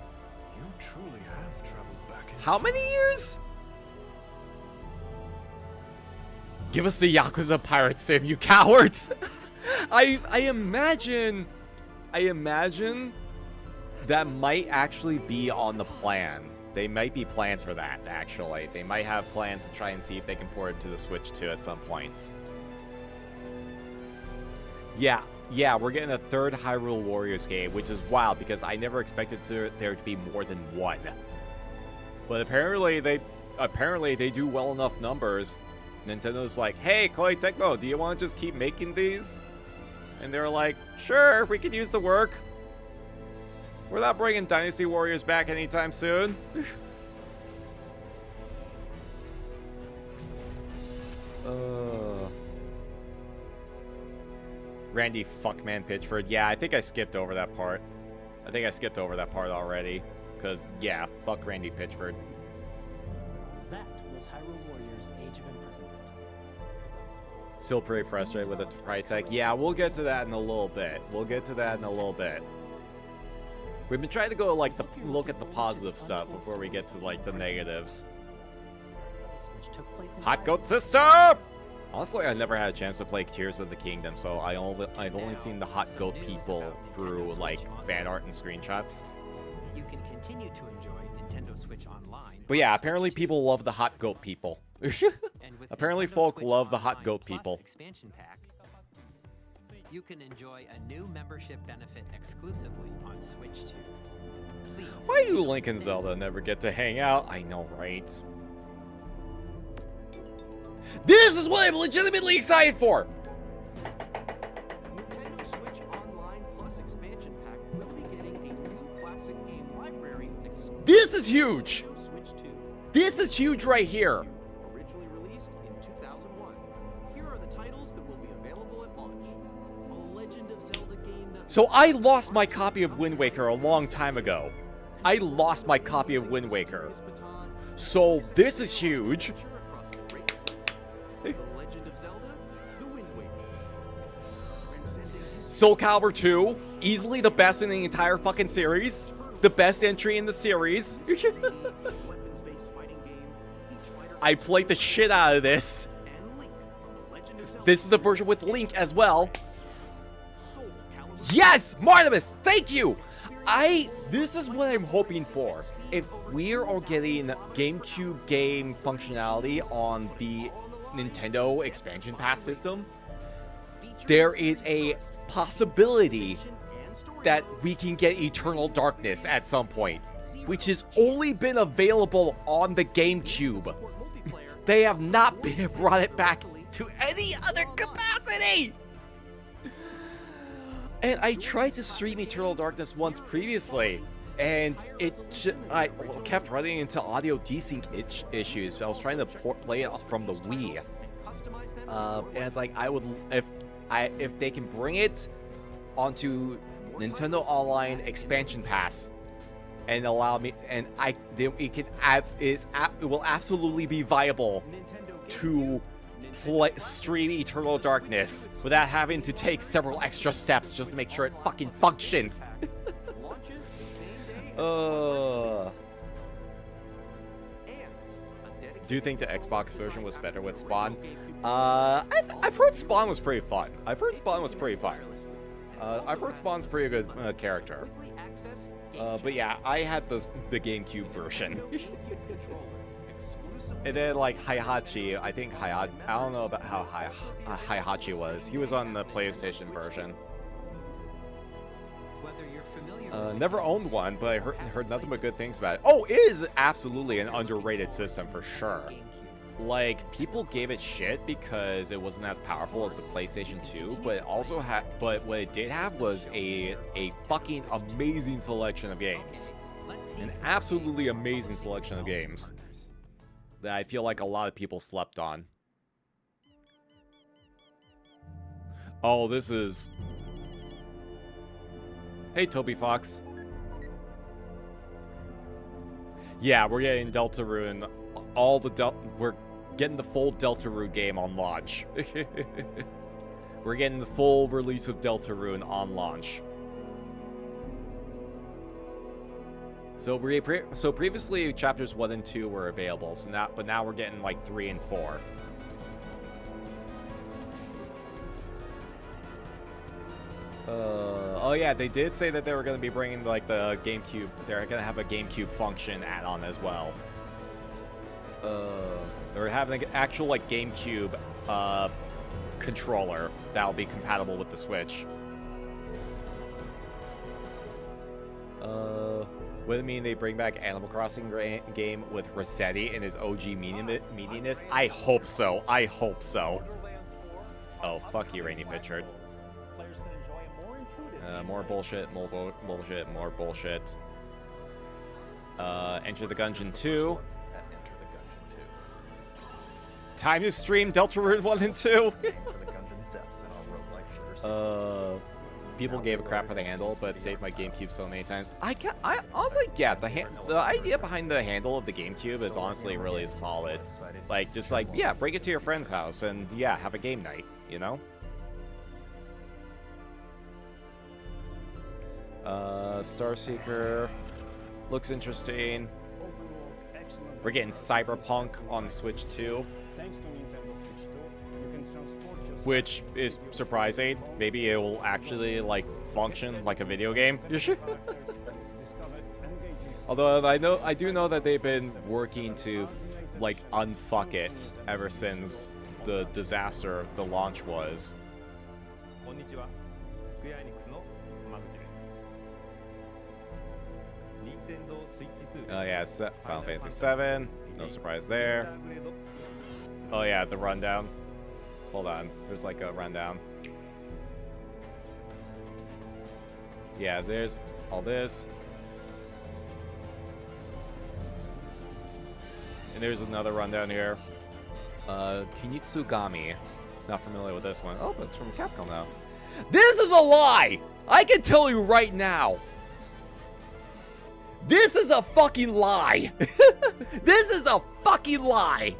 you truly have traveled back in How many years? Give us the Yakuza Pirate Sim, you cowards! I imagine that might actually be on the plan. They might be plans for that, actually. They might have plans to try and see if they can port it to the Switch too at some point. Yeah, we're getting a 3rd Hyrule Warriors game, which is wild because I never expected there to be more than 1. But apparently they do well enough numbers. Nintendo's like, hey, Koei Tecmo, do you want to just keep making these? And they're like, sure, we could use the work. We're not bringing Dynasty Warriors back anytime soon. Randy Fuckman Pitchford. Yeah, I think I skipped over that part. Already. Because, yeah, fuck Randy Pitchford. That was Hyrule Warriors Age of Imprisonment. Still pretty frustrated with the price tag. Yeah, we'll get to that in a little bit. We've been trying to go like look at the positive stuff before we get to like the negatives. Hot Goat System! Honestly, I never had a chance to play Tears of the Kingdom, so I've only seen the Hot Goat people through like fan art and screenshots. You can continue to enjoy Nintendo Switch Online. But yeah, apparently people love the Hot Goat people. Apparently folk love the Hot Goat people. Expansion pack, you can enjoy a new membership benefit exclusively on Switch 2. Please. Why do Link and Zelda never get to hang out? I know, right? This is what I'm legitimately excited for! Nintendo Switch Online Plus expansion pack will be getting a new classic game library exclusive. This is huge! to Switch 2. This is huge right here! Originally released in 2001. Here are the titles that will be available at launch. A Legend of Zelda game that So I lost my copy of Wind Waker a long time ago. So this is huge. The Legend of Zelda, The Wind Waker. Transcending history. Soul Calibur 2, easily the best in the entire fucking series. The best entry in the series. Weapons-based fighting game. Each fighter I played the shit out of this. and Link from The Legend of Zelda. This is the version with Link as well. Soul Calibur. Yes, Martimus, thank you. This is what I'm hoping for. If we're all getting GameCube game functionality on the Nintendo expansion pass system, there is a possibility that we can get Eternal Darkness at some point, which has only been available on the GameCube. They have not brought it back to any other capacity. And I tried to stream Eternal Darkness once previously, and I kept running into audio desync issues. I was trying to play it from the Wii, and it's like if they can bring it onto Nintendo Online Expansion Pass and allow me, and it will absolutely be viable to stream Eternal Darkness without having to take several extra steps just to make sure it fucking functions. Do you think the Xbox version was better with Spawn? I've heard Spawn was pretty fun. I've heard Spawn's a pretty good character. But yeah, I had the GameCube version. And then like Heihachi, I don't know about how Heihachi was. He was on the PlayStation version. Never owned one, but I heard nothing but good things about it. Oh, it is absolutely an underrated system for sure. like, people gave it shit because it wasn't as powerful as the PlayStation 2, but it also had, but what it did have was a fucking amazing selection of games. An absolutely amazing selection of games that I feel like a lot of people slept on. Oh, this is... Hey, Toby Fox. Yeah, we're getting Deltarune and all the we're getting the full Deltarune game on launch. We're getting the full release of Deltarune on launch. So previously chapters 1 and 2 were available, so now we're getting like 3 and 4. Oh yeah, they did say that they were going to be bringing like the GameCube. They're going to have a GameCube function add-on as well. They're having an actual like GameCube controller that'll be compatible with the Switch. Would it mean they bring back Animal Crossing game with Rossetti and his OG meaniness? I hope so. I hope so. Oh, fuck you, Rainy Pitchard. More bullshit, more bullshit, more bullshit. Enter the Gungeon 2. Time to stream Deltarune 1 and 2. People gave a crap for the handle, but saved my GameCube so many times. I honestly, yeah, the idea behind the handle of the GameCube is honestly really solid. Like, just like, yeah, bring it to your friend's house and yeah, have a game night, you know? Starseeker looks interesting. We're getting Cyberpunk on Switch 2, which is surprising. Maybe it will actually like function like a video game. Although I do know that they've been working to like unfuck it ever since the disaster the launch was. Oh yeah, Final Fantasy 7. No surprise there. Oh yeah, the rundown. Hold on, there's like a rundown. Yeah, there's all this. And there's another rundown here. Kinitsugami. Not familiar with this one. Oh, but it's from Capcom now. This is a lie! I can tell you right now. This is a fucking lie. This is a fucking lie.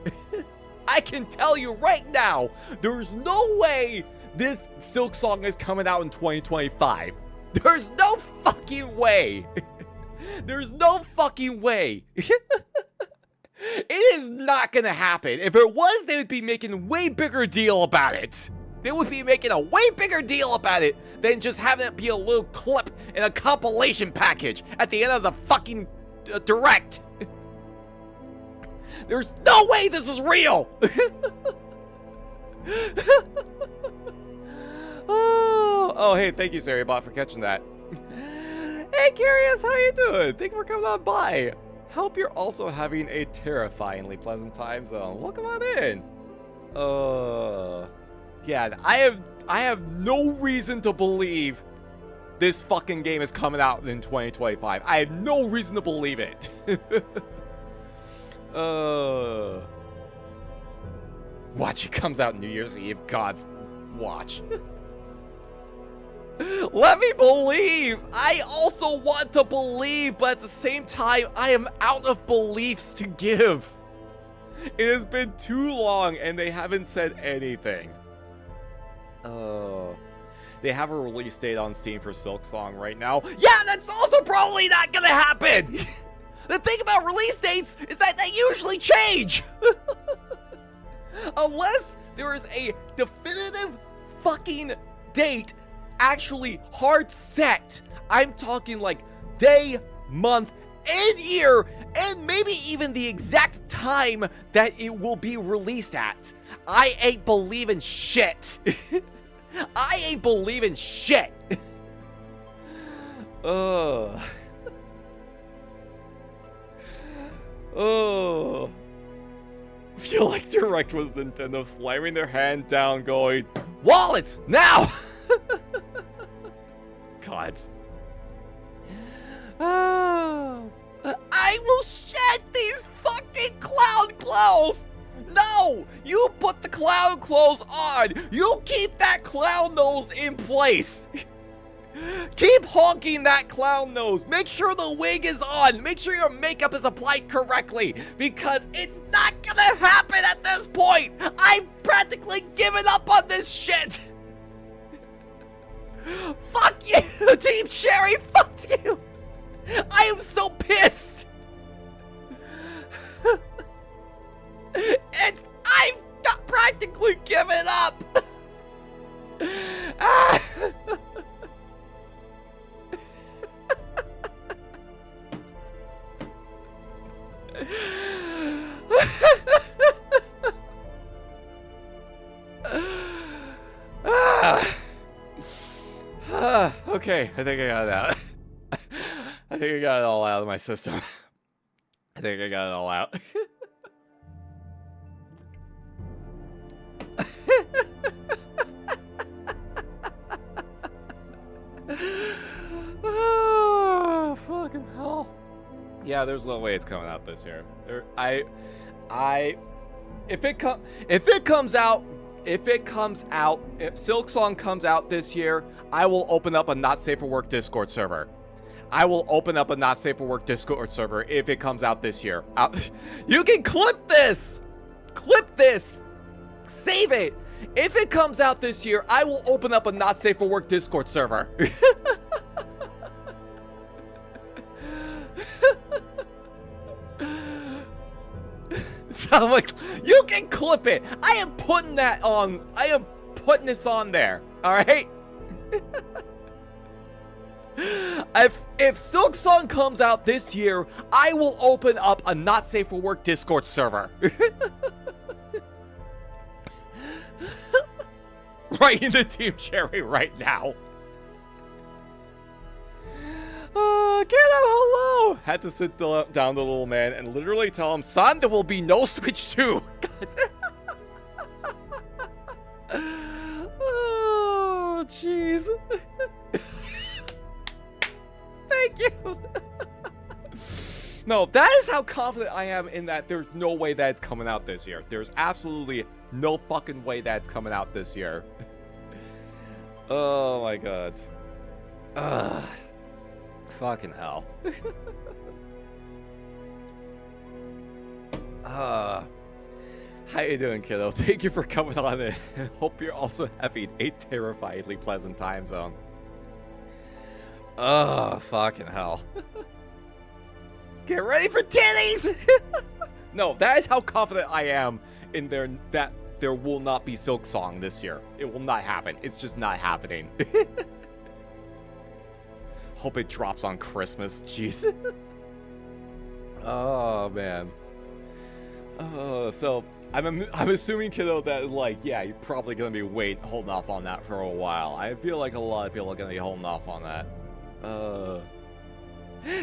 I can tell you right now, there's no way this Silk Song is coming out in 2025. There's no fucking way. There's no fucking way. It is not gonna happen. If it was, they would be making a way bigger deal about it. They would be making a way bigger deal about it than just having it be a little clip in a compilation package at the end of the fucking direct. There's no way this is real! Oh, hey, thank you, Saribot, for catching that. Hey, Curious, how you doing? Thank you for coming on by. Hope you're also having a terrifyingly pleasant time zone. Welcome on in. Yeah, I have no reason to believe this fucking game is coming out in 2025. I have no reason to believe it. Watch, it comes out New Year's Eve. God's watch. Let me believe. I also want to believe, but at the same time, I am out of beliefs to give. It has been too long and they haven't said anything. They have a release date on Steam for Silk Song right now. Yeah, that's also probably not gonna happen. The thing about release dates is that they usually change. Unless there is a definitive fucking date actually hard set. I'm talking like day, month, and year, and maybe even the exact time that it will be released at. I ain't believing shit. I ain't believing shit. Oh. feel like Direct was Nintendo slamming their hand down going, wallets, now! God. I will shed these fucking clown clothes! No! You put the clown clothes on! You keep that clown nose in place! Keep honking that clown nose! Make sure the wig is on! Make sure your makeup is applied correctly! Because it's not gonna happen at this point! I've practically given up on this shit! Fuck you, Team Cherry! Fuck you! I am so pissed! I've got practically given up! Ah. Okay, I think I got it out. I think I got it all out of my system. I think I got it all out. Oh, fucking hell. Yeah, there's no way it's coming out this year. If Silk Song comes out this year, I will open up a Not Safe for Work Discord server. I will open up a Not Safe for Work Discord server if it comes out this year. You can clip this! Clip this! Save it! If it comes out this year, I will open up a Not Safe for Work Discord server. So like, you can clip it. I am putting that on. I am putting this on there. All right. If Silk Song comes out this year, I will open up a Not Safe for Work Discord server. Right into Team Cherry right now. Get him, hello! Had to sit down the little man and literally tell him, son, there will be no Switch 2. Oh, jeez. Thank you. No, that is how confident I am in that there's no way that it's coming out this year. There's absolutely no fucking way that it's coming out this year. Oh my god. Fucking hell. How you doing, kiddo? Thank you for coming on in. Hope you're also having a terrifyingly pleasant time zone. Oh, fucking hell. Get ready for titties! No, that is how confident I am in that there will not be Silk Song this year. It will not happen. It's just not happening. Hope it drops on Christmas. Jeez. Oh, man. So I'm assuming, kiddo, that like, yeah, you're probably gonna be holding off on that for a while. I feel like a lot of people are gonna be holding off on that.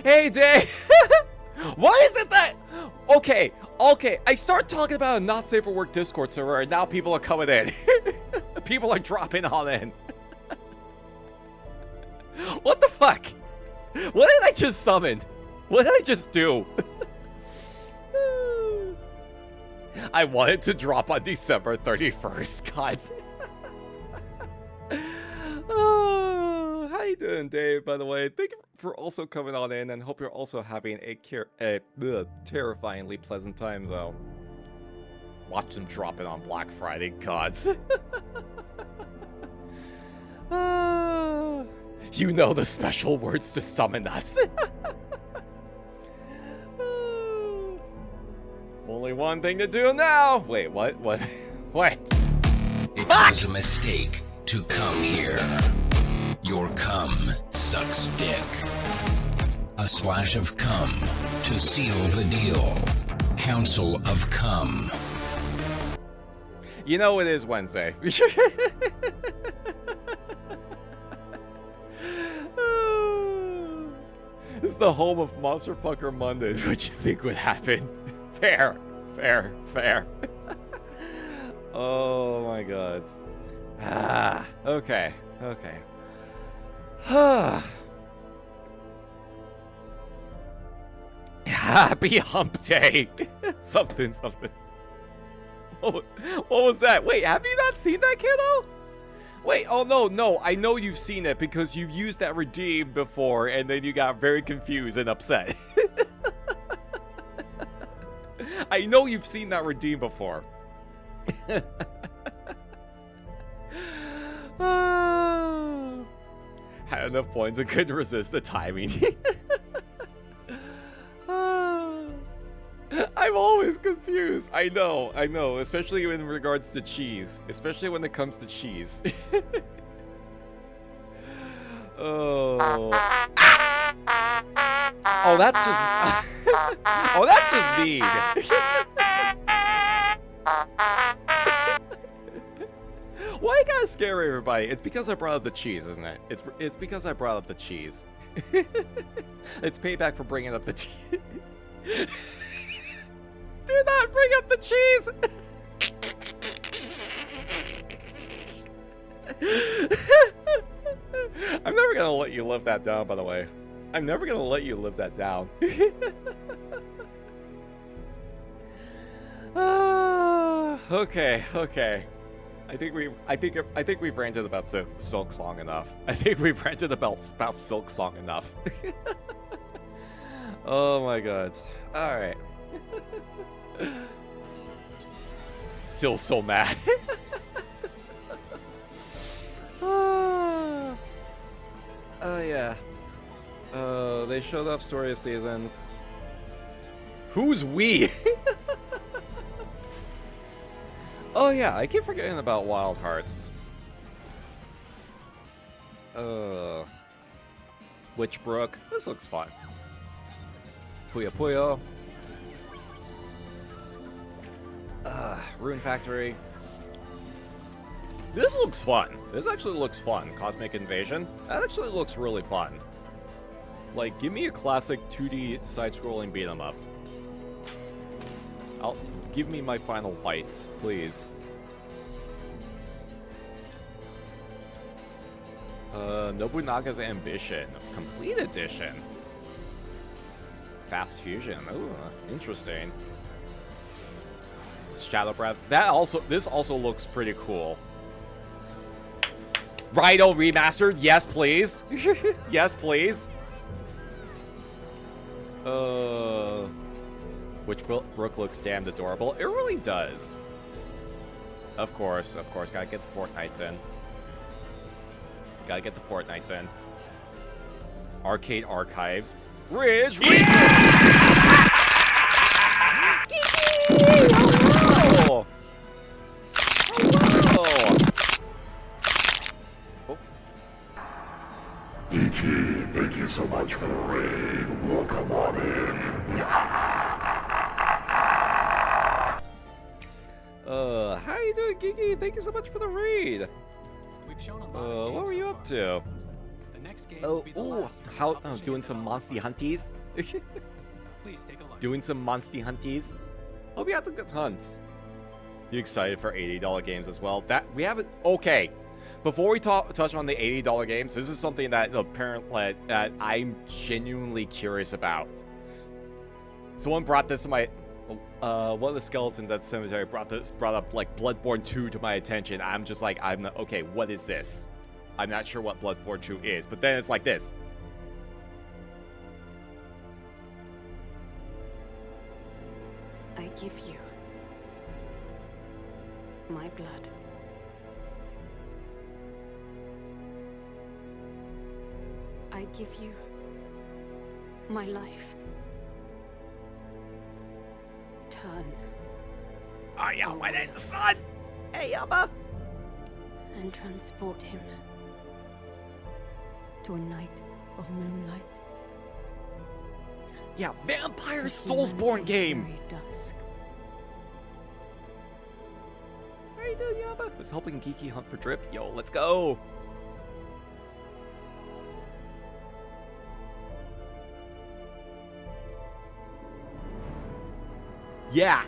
Hey, Day. What is it that? Okay. I start talking about a Not Safe for Work Discord server, and now people are coming in. People are dropping on in. What the fuck? What did I just summon? What did I just do? I wanted to drop on December 31st, God. Oh, how you doing, Dave, by the way? Thank you for also coming on in, and hope you're also having a terrifyingly pleasant time, though. Watch them drop it on Black Friday, gods. You know the special words to summon us. Only one thing to do now. Wait, what? What? It was a mistake to come here. Your cum sucks dick. A splash of cum to seal the deal. Council of Cum. You know it is Wednesday. This is the home of Monsterfucker Mondays. What you think would happen? Fair. Oh my god. Ah, okay, okay. Happy hump day. Something. What was that? Wait, have you not seen that, kiddo? Wait, oh no, I know you've seen it because you've used that redeem before and then you got very confused and upset. I know you've seen that redeem before. Had enough points and couldn't resist the timing. I'm always confused. I know, especially in regards to cheese. Especially when it comes to cheese. Oh, that's just... Oh, that's just mean. Why you gotta scare everybody? It's because I brought up the cheese, isn't it? It's because I brought up the cheese. It's payback for bringing up the cheese. Do not bring up the cheese! I'm never gonna let you live that down, by the way. I'm never gonna let you live that down. Okay. I think we've ranted about Silk Song enough. I think we've ranted about Silk Song enough. Oh my god. Alright. Still so mad. Oh yeah. They showed off Story of Seasons. Who's we? Oh yeah, I keep forgetting about Wild Hearts. Witchbrook. This looks fun. Puyo Puyo. Rune Factory. This looks fun. This actually looks fun. Cosmic Invasion. That actually looks really fun. Like, give me a classic 2D side-scrolling beat-em-up. Give me my final fights, please. Nobunaga's Ambition. Complete Edition. Fast Fusion. Ooh, interesting. Shadow Breath. This also looks pretty cool. Rhino Remastered. Yes, please. Yes, please. Witchbrook looks damned adorable. It really does. Of course. Gotta get the Fortnites in. Arcade Archives. Ridge Racer! Hello! Oh. Iki, thank you so much for the raid. Welcome on in. How you doing, Geeky? Thank you so much for the raid. We've shown a lot of what were you up to? The next game will be the last doing some Monsty Hunties? Please take a look. Doing some Monsty Hunties? Hope you had some good hunts. You excited for $80 games as well? That we haven't. Okay, before we touch on the $80 games, this is something that apparently that I'm genuinely curious about. Someone brought this to my. One of the skeletons at the cemetery brought up like Bloodborne 2 to my attention. I'm just like, I'm not, okay, what is this? I'm not sure what Bloodborne 2 is, but then it's like this. I give you my blood. I give you my life. Turn. Are you winning, son? Hey, Yama. And transport him to a night of moonlight. Yeah, Vampire Soulsborne game. Dusk. How you doing, Yama? Was helping Geeky hunt for Drip. Yo, let's go. Yeah.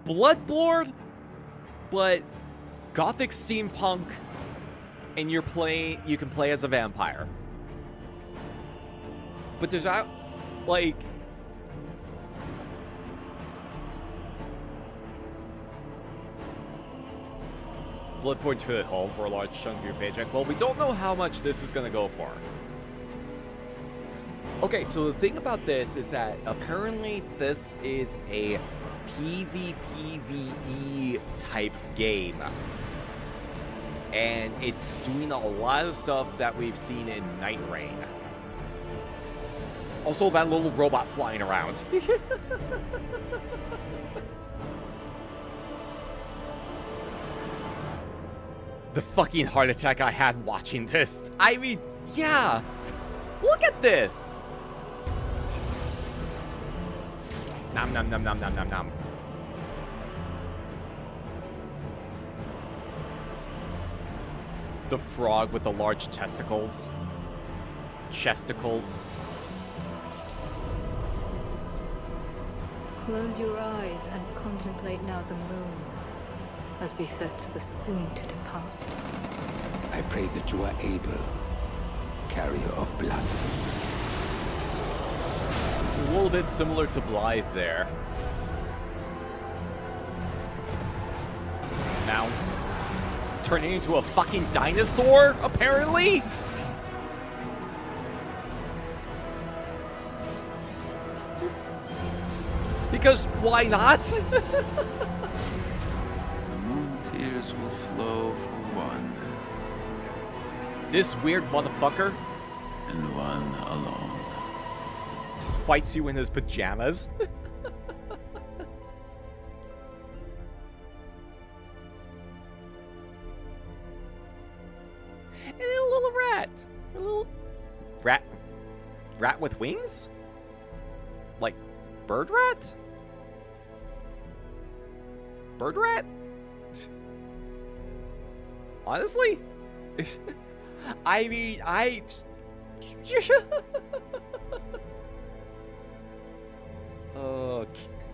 Bloodborne, but Gothic steampunk, and you can play as a vampire. But there's like, Bloodborne 2 at home for a large chunk of your paycheck. Well, we don't know how much this is going to go for. Okay, so the thing about this is that apparently this is a PvPvE type game. And it's doing a lot of stuff that we've seen in Night Rain. Also, that little robot flying around. The fucking heart attack I had watching this. I mean, yeah. Look at this. Nom nom nom nom nom nom nom. The frog with the large testicles. Chesticles. Close your eyes and contemplate now the moon, as befits the soon to depart. I pray that you are able, carrier of blood. A little bit similar to Blythe there. Mounts. Turning into a fucking dinosaur, apparently? Because why not? The moon tears will flow for one. This weird motherfucker. And one alone. Just fights you in his pajamas. And then a little rat. A little rat with wings? Like bird rat? Bird rat? Honestly? I mean,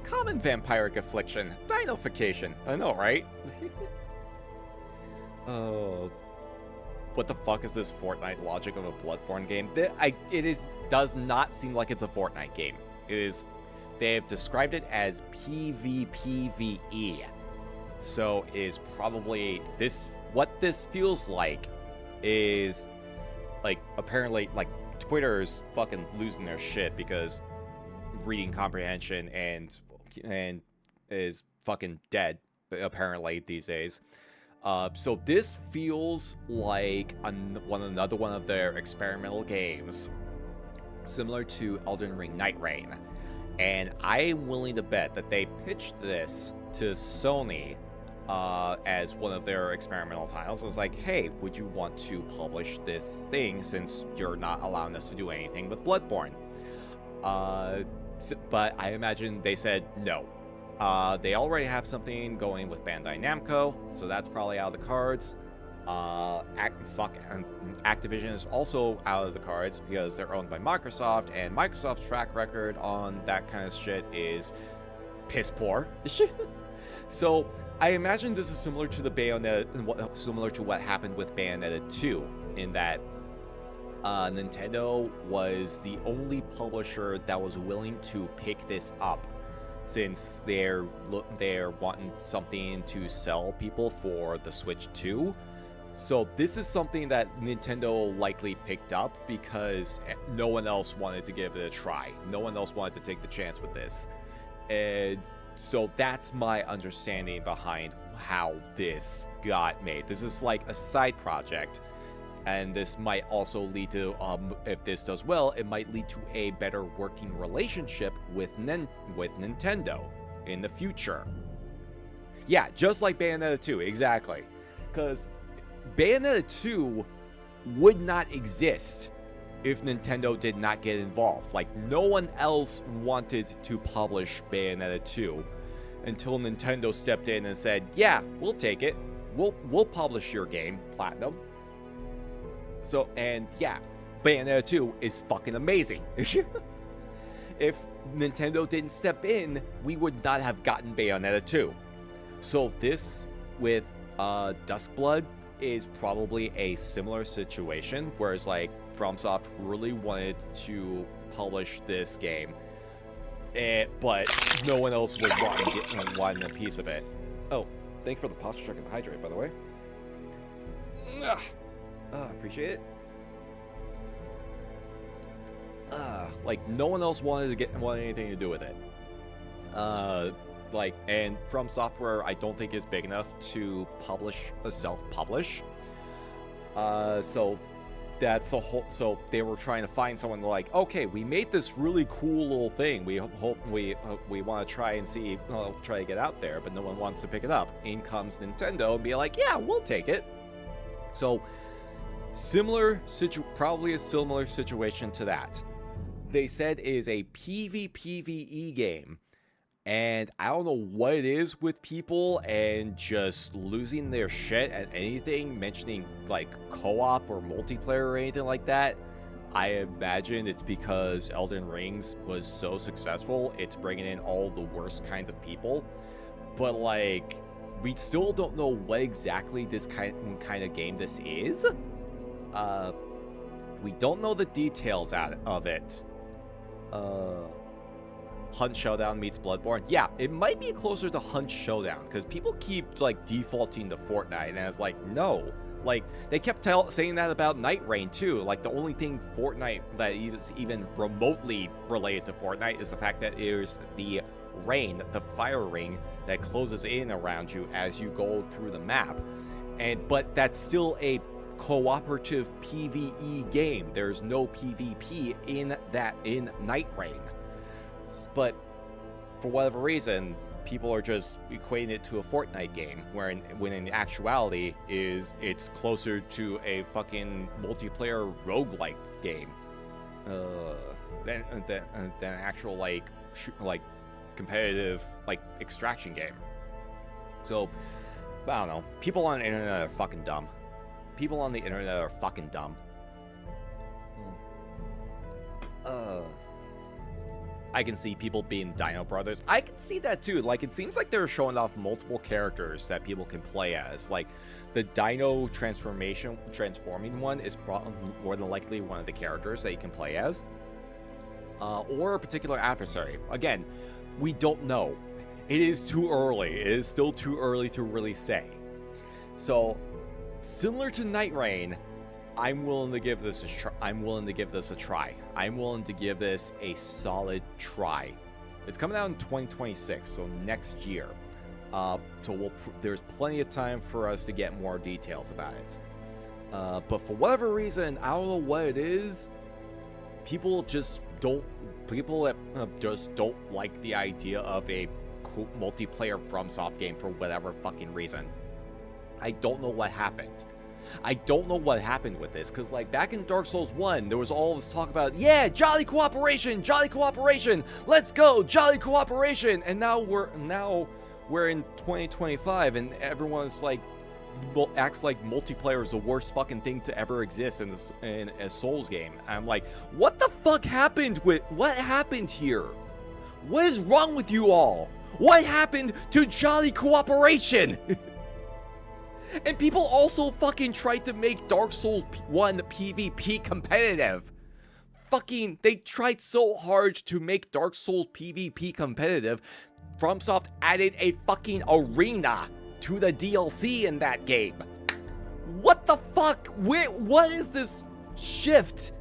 common vampiric affliction. Dinofication. I know, right? Oh. What the fuck is this Fortnite logic of a Bloodborne game? Does not seem like it's a Fortnite game. They've described it as PvPvE. So it is probably what this feels like is like apparently like Twitter's fucking losing their shit because reading comprehension and is fucking dead apparently these days. So this feels like another one of their experimental games, similar to Elden Ring Night Rain. And I am willing to bet that they pitched this to Sony as one of their experimental titles. It was like, hey, would you want to publish this thing since you're not allowing us to do anything with Bloodborne? But I imagine they said no. They already have something going with Bandai Namco, so that's probably out of the cards. Activision is also out of the cards because they're owned by Microsoft, and Microsoft's track record on that kind of shit is piss poor. So I imagine this is similar to similar to what happened with Bayonetta 2, in that Nintendo was the only publisher that was willing to pick this up, since they're wanting something to sell people for the Switch 2. So this is something that Nintendo likely picked up because no one else wanted to give it a try. No one else wanted to take the chance with this. And so that's my understanding behind how this got made. This is like a side project. And this might also lead to, if this does well, it might lead to a better working relationship with Nintendo in the future. Yeah, just like Bayonetta 2, exactly. Because Bayonetta 2 would not exist if Nintendo did not get involved. Like, no one else wanted to publish Bayonetta 2 until Nintendo stepped in and said, yeah, we'll take it. We'll publish your game, Platinum. So, and yeah, Bayonetta 2 is fucking amazing. if Nintendo didn't step in, we would not have gotten Bayonetta 2. So this with Duskblood is probably a similar situation, whereas like FromSoft really wanted to publish this game, but no one else was wanting a piece of it. Oh, thanks for the posture check and the hydrate, by the way. Appreciate it. Like no one else wanted anything to do with it. Like, and From Software, I don't think is big enough to self-publish. So that's a whole. So they were trying to find someone like, okay, we made this really cool little thing. We hope we want to try and see, try to get out there, but no one wants to pick it up. In comes Nintendo and be like, yeah, we'll take it. So probably a similar situation to that. They said it is a PvPvE game. And I don't know what it is with people and just losing their shit at anything, mentioning like co-op or multiplayer or anything like that. I imagine it's because Elden Rings was so successful, it's bringing in all the worst kinds of people. But like, we still don't know what exactly this kind of game this is. We don't know the details of it. Hunt Showdown meets Bloodborne. Yeah, it might be closer to Hunt Showdown because people keep like defaulting to Fortnite, and it's like, no. Like, they kept saying that about Night Rain too. Like, the only thing Fortnite that is even remotely related to Fortnite is the fact that it is the rain, the fire ring that closes in around you as you go through the map. But that's still a cooperative PvE game. There's no PvP in Night Rain. But for whatever reason, people are just equating it to a Fortnite game, when in actuality it's closer to a fucking multiplayer roguelike game than actual like competitive like extraction game. So I don't know. People on the internet are fucking dumb. People on the internet are fucking dumb. I can see people being Dino Brothers. I can see that too. Like, it seems like they're showing off multiple characters that people can play as. Like, the Dino transforming one is more than likely one of the characters that you can play as. Or a particular adversary. Again, we don't know. It is too early. It is still too early to really say. So, similar to Night Rain, I'm willing to give this a try. I'm willing to give this a solid try. It's coming out in 2026, so next year. So there's plenty of time for us to get more details about it. But for whatever reason, I don't know what it is. People just don't like the idea of a multiplayer FromSoft game for whatever fucking reason. I don't know what happened. I don't know what happened with this, because like back in Dark Souls 1, there was all this talk about, yeah, jolly cooperation, let's go, jolly cooperation, and now we're in 2025, and everyone's like, acts like multiplayer is the worst fucking thing to ever exist in a Souls game. And I'm like, what the fuck happened here? What is wrong with you all? What happened to jolly cooperation? And people also fucking tried to make Dark Souls 1 PvP competitive. They tried so hard to make Dark Souls PvP competitive. FromSoft added a fucking arena to the DLC in that game. What the fuck? What is this shift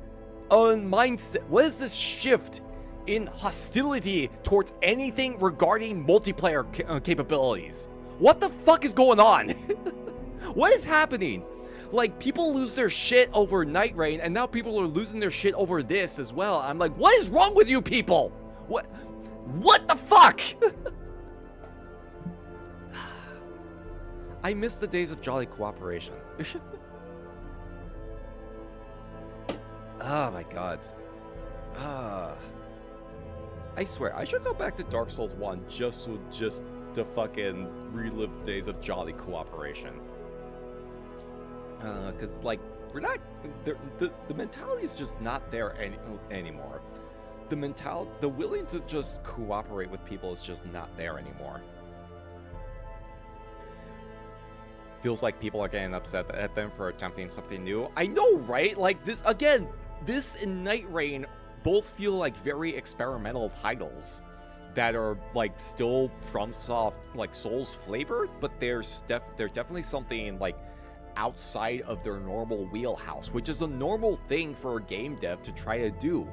on mindset? What is this shift in hostility towards anything regarding multiplayer capabilities? What the fuck is going on? What is happening? Like, people lose their shit over Night Rain, and now people are losing their shit over this as well. I'm like, what is wrong with you people? What the fuck? I miss the days of jolly cooperation. Oh my god. I swear, I should go back to Dark Souls 1 just to fucking relive the days of jolly cooperation. Because, like, we're not... The mentality is just not there anymore. the willing to just cooperate with people is just not there anymore. Feels like people are getting upset at them for attempting something new. I know, right? Like this, again, this and Night Rain both feel like very experimental titles that are like still FromSoft, like Souls flavored, but there's definitely something like outside of their normal wheelhouse, which is a normal thing for a game dev to try to do.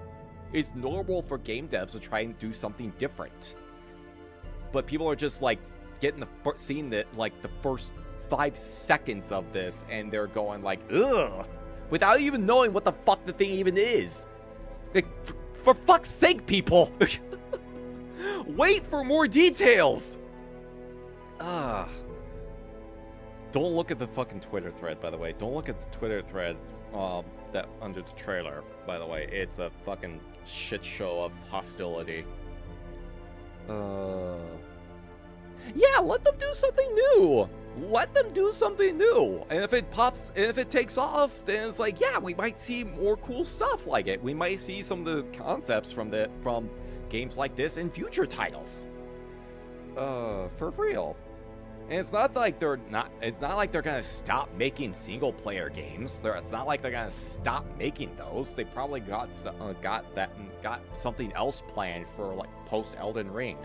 It's normal for game devs to try and do something different. But people are just like seeing that like the first 5 seconds of this, and they're going like, ugh, without even knowing what the fuck the thing even is. Like, for fuck's sake, people! Wait for more details! Don't look at the fucking Twitter thread, by the way. Don't look at the Twitter thread that under the trailer, by the way. It's a fucking shit show of hostility. Yeah, let them do something new! Let them do something new! And if it pops, if it takes off, then it's like, yeah, we might see more cool stuff like it. We might see some of the concepts from games like this in future titles. For real. And it's not like they're gonna stop making single player games. It's not like they're gonna stop making those. They probably got something else planned for like post Elden Ring.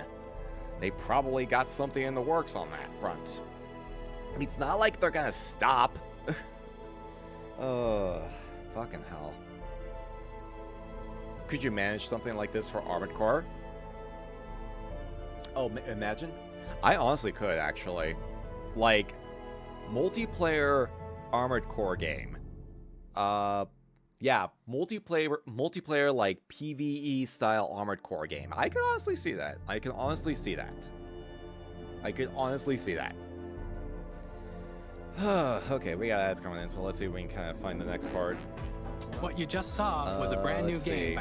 They probably got something in the works on that front. It's not like they're gonna stop. Fucking hell. Could you manage something like this for Armored Core? Oh, imagine. I honestly could, actually. Like, multiplayer Armored Core game. Yeah, multiplayer like PvE style Armored Core game. I can honestly see that. I can honestly see that. Okay, we got ads coming in, so let's see if we can kind of find the next part. What you just saw was a brand new game.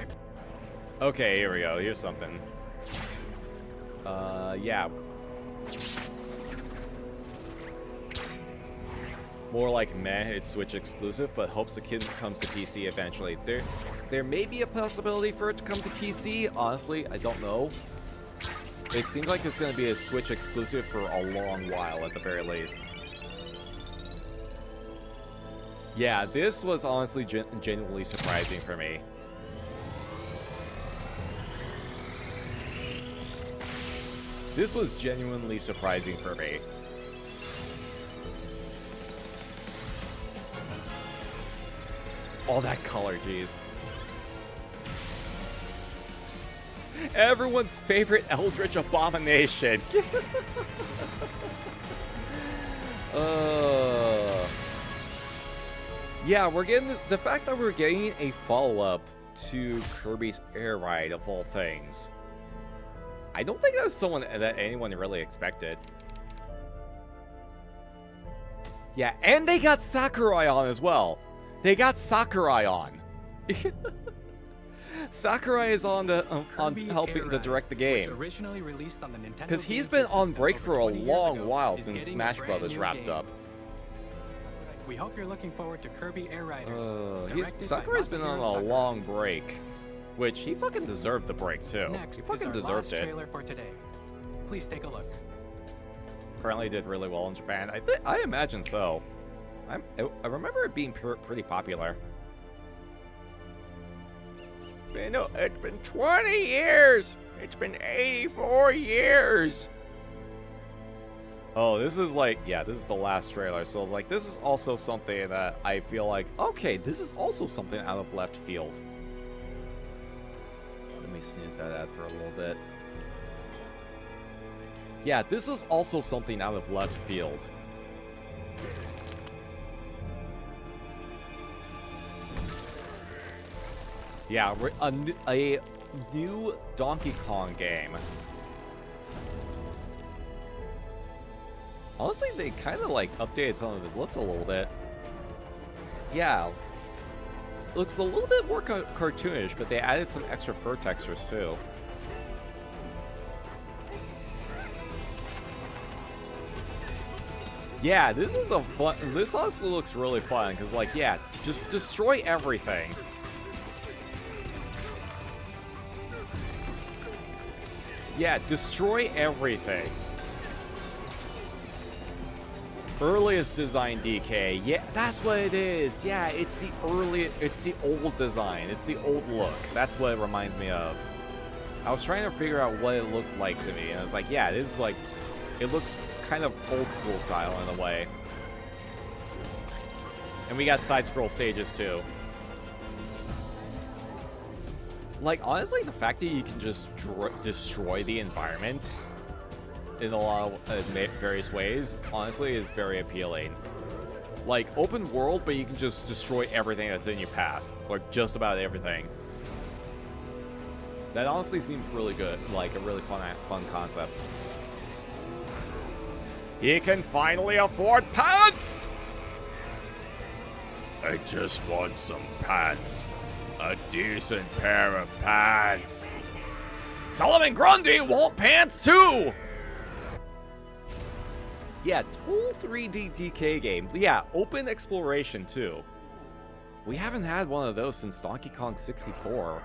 Okay, here we go. Here's something. Yeah. More like meh, it's Switch exclusive, but hopes the kid comes to PC eventually. There may be a possibility for it to come to PC. Honestly, I don't know. It seems like it's going to be a Switch exclusive for a long while at the very least. Yeah, this was honestly genuinely surprising for me. This was genuinely surprising for me. All that color, geez. Everyone's favorite Eldritch abomination. Yeah, we're getting this. The fact that we're getting a follow-up to Kirby's Air Ride, of all things. I don't think that's that anyone really expected. Yeah, and they got Sakurai on as well. They got Sakurai on. Sakurai is on helping to direct the game. Because he's been on break for a long while since Smash Brothers wrapped up. We hope you're looking forward to Kirby Air Riders. Sakurai's been on a long break, which he fucking deserved the break too. He fucking deserved it. Trailer for today. Please take a look. Apparently did really well in Japan. I imagine so. I remember it being pretty popular. It's been 20 years. It's been 84 years. Oh, this is like, yeah, this is the last trailer. So like, this is also something that I feel like, okay, this is also something out of left field. Let me snooze that ad for a little bit. Yeah, this was also something out of left field. Yeah, a new Donkey Kong game. Honestly, they kind of like updated some of his looks a little bit. Yeah, looks a little bit more cartoonish, but they added some extra fur textures too. Yeah, this is a fun. This honestly looks really fun because, like, yeah, just destroy everything. Yeah, destroy everything. Earliest design DK. Yeah, that's what it is. Yeah, it's the old design. It's the old look. That's what it reminds me of. I was trying to figure out what it looked like to me, and I was like, yeah, it is like, it looks kind of old school style in a way. And we got side scroll stages too. Like, honestly, the fact that you can just destroy the environment in a lot of various ways, honestly, is very appealing. Like, open world, but you can just destroy everything that's in your path. Like, just about everything. That honestly seems really good. Like, a really fun concept. He can finally afford pants! I just want some pants. A decent pair of pants. Solomon Grundy want pants too! Yeah, total 3D DK game. Yeah, open exploration too. We haven't had one of those since Donkey Kong 64.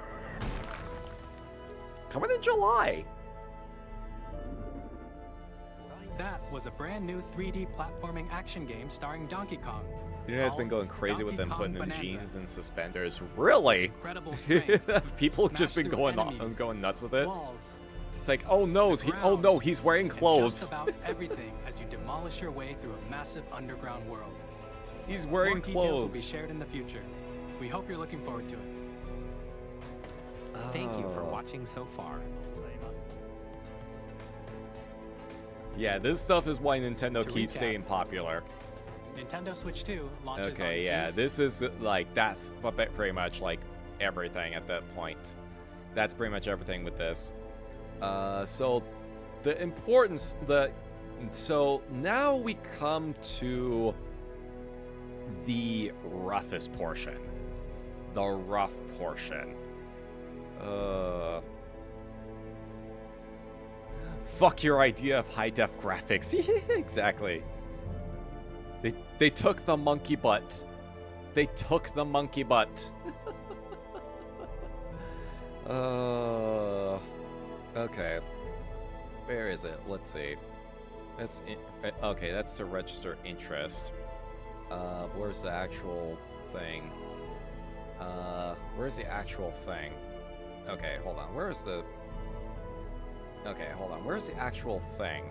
Coming in July. That was a brand new 3D platforming action game starring Donkey Kong. You know, it's been going crazy with them putting in Bonanza. jeans and suspenders. Really? Incredible strength. People have just Smash been through going nuts with it. Walls, It's like, oh no, he's wearing and clothes. just about everything as you demolish your way through a massive underground world. He's wearing More details will be clothes. shared in the future. We hope you're looking forward to it. Thank you for Oh. watching so far. Yeah, this stuff is why Nintendo To keeps recap. staying popular. Nintendo Switch 2 launches Okay, on yeah, June this is like, that's pretty much like everything at that point. That's pretty much everything with this. So the importance, so now we come to the roughest portion. The rough portion. Fuck your idea of high-def graphics. Exactly. They took the monkey butt. They took the monkey butt. Okay. Where is it? Let's see. Okay, that's to register interest. Where's the actual thing? Where's the actual thing? Okay, hold on. Where's the... Okay, hold on. Where's the actual thing?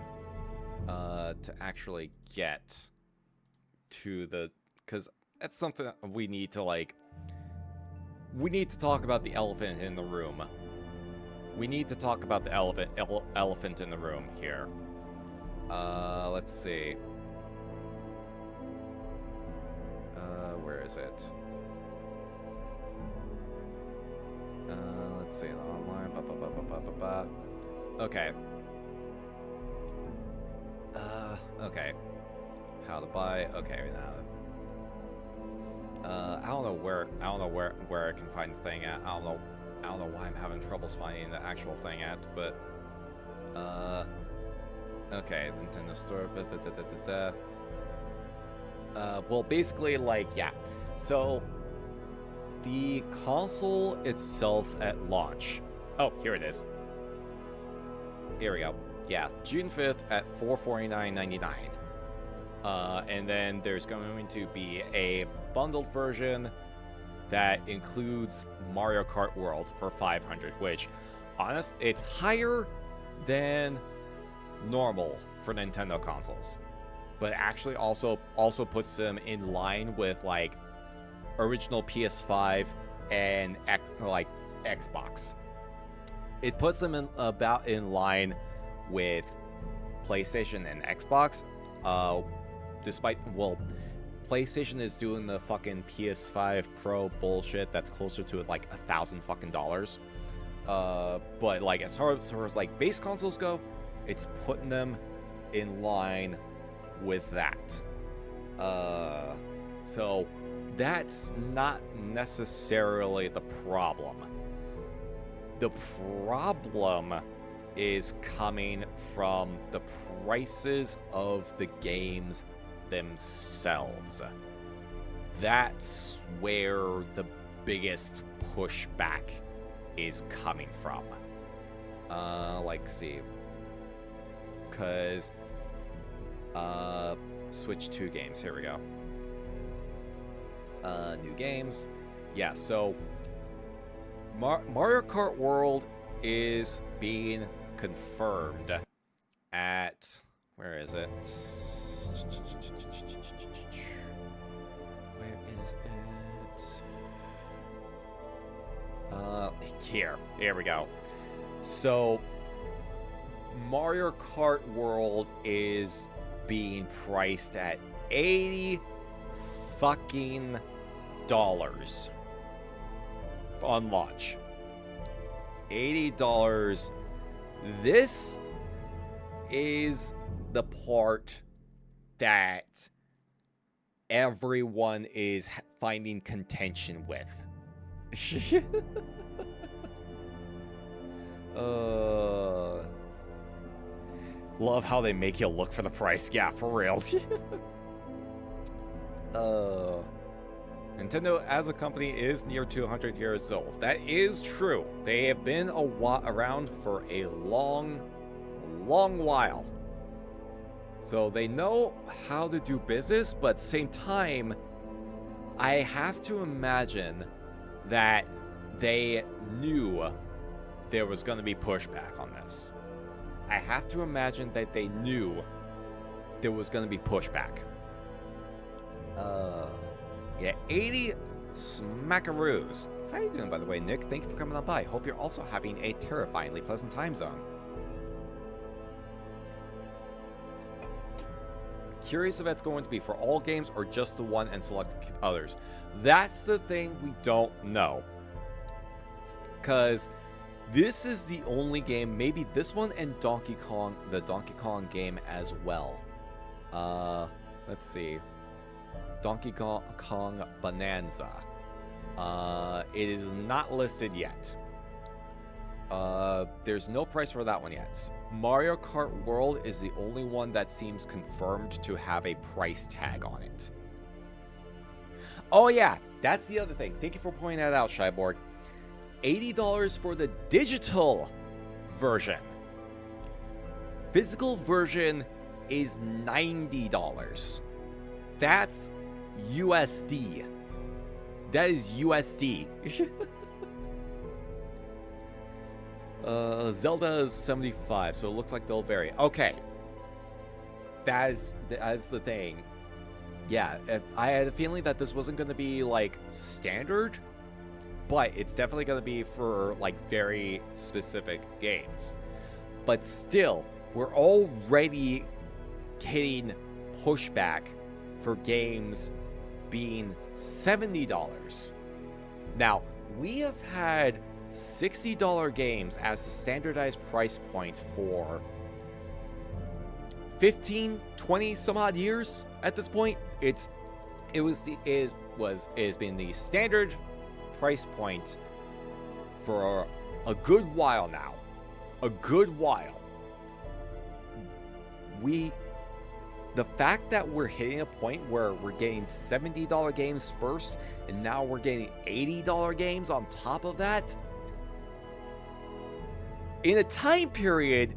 To actually get to the... Because that's something that we need to, like... We need to talk about the elephant in the room. We need to talk about the elephant in the room here. Let's see. Where is it? Let's see. Online. Okay. Okay. How to buy? Okay, now that's... I don't know where I can find the thing at. I don't know why I'm having troubles finding the actual thing at, but okay, Nintendo Store. Well, basically, like, yeah. So the console itself at launch. Oh, here it is. Here we go. Yeah, June 5th at $449.99. And then there's going to be a bundled version that includes Mario Kart World for $500, which, it's higher than normal for Nintendo consoles, but actually also puts them in line with like original PS5 and Xbox. It puts them in line with PlayStation and Xbox. PlayStation is doing the fucking PS5 Pro bullshit that's closer to like $1,000 fucking dollars. But like as far as like base consoles go, it's putting them in line with that. So that's not necessarily the problem. The problem is coming from the prices of the games themselves. That's where the biggest pushback is coming from. Like, see. Because, Switch 2 games. Here we go. New games. Yeah, so Mario Kart World is being confirmed at, where is it? Where is it? Here we go. So Mario Kart World is being priced at $80 fucking dollars on launch. $80. This is the part that everyone is finding contention with. Love how they make you look for the price. Yeah, for real. Nintendo as a company is near 200 years old. That is true. They have been around for a long while. So they know how to do business, but at the same time, I have to imagine that they knew there was going to be pushback on this. I have to imagine that they knew there was going to be pushback. Yeah, 80 smackaroos. How are you doing, by the way, Nick? Thank you for coming on by. Hope you're also having a terrifyingly pleasant time zone. Curious if that's going to be for all games or just the one and select others. That's the thing we don't know. Because this is the only game, maybe this one and Donkey Kong, the Donkey Kong game as well. Let's see. Donkey Kong Bonanza. It is not listed yet. There's no price for that one yet. Mario Kart World is the only one that seems confirmed to have a price tag on it. Oh yeah, that's the other thing. Thank you for pointing that out, Shyborg. $80 for the digital version. Physical version is $90. That's USD. That is USD. Zelda is 75, so it looks like they'll vary. Okay. That is the thing. Yeah, I had a feeling that this wasn't going to be, like, standard, but it's definitely going to be for, like, very specific games. But still, we're already hitting pushback for games being $70. Now, we have had $60 games as the standardized price point for 15, 20 some odd years at this point. It has been the standard price point for a good while now. A good while. The fact that we're hitting a point where we're getting $70 games first, and now we're getting $80 games on top of that, in a time period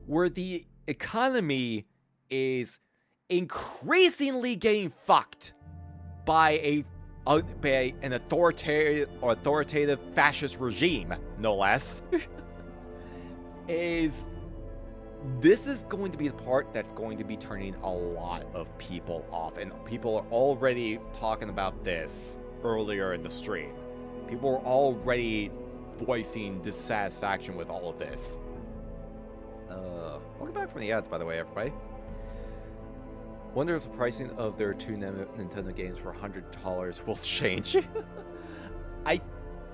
where the economy is increasingly getting fucked by an authoritative fascist regime, no less, this is going to be the part that's going to be turning a lot of people off. And people are already talking about this earlier in the stream. People are already voicing dissatisfaction with all of this. Welcome back from the ads, by the way, everybody. Wonder if the pricing of their two Nintendo games for $100 will change. I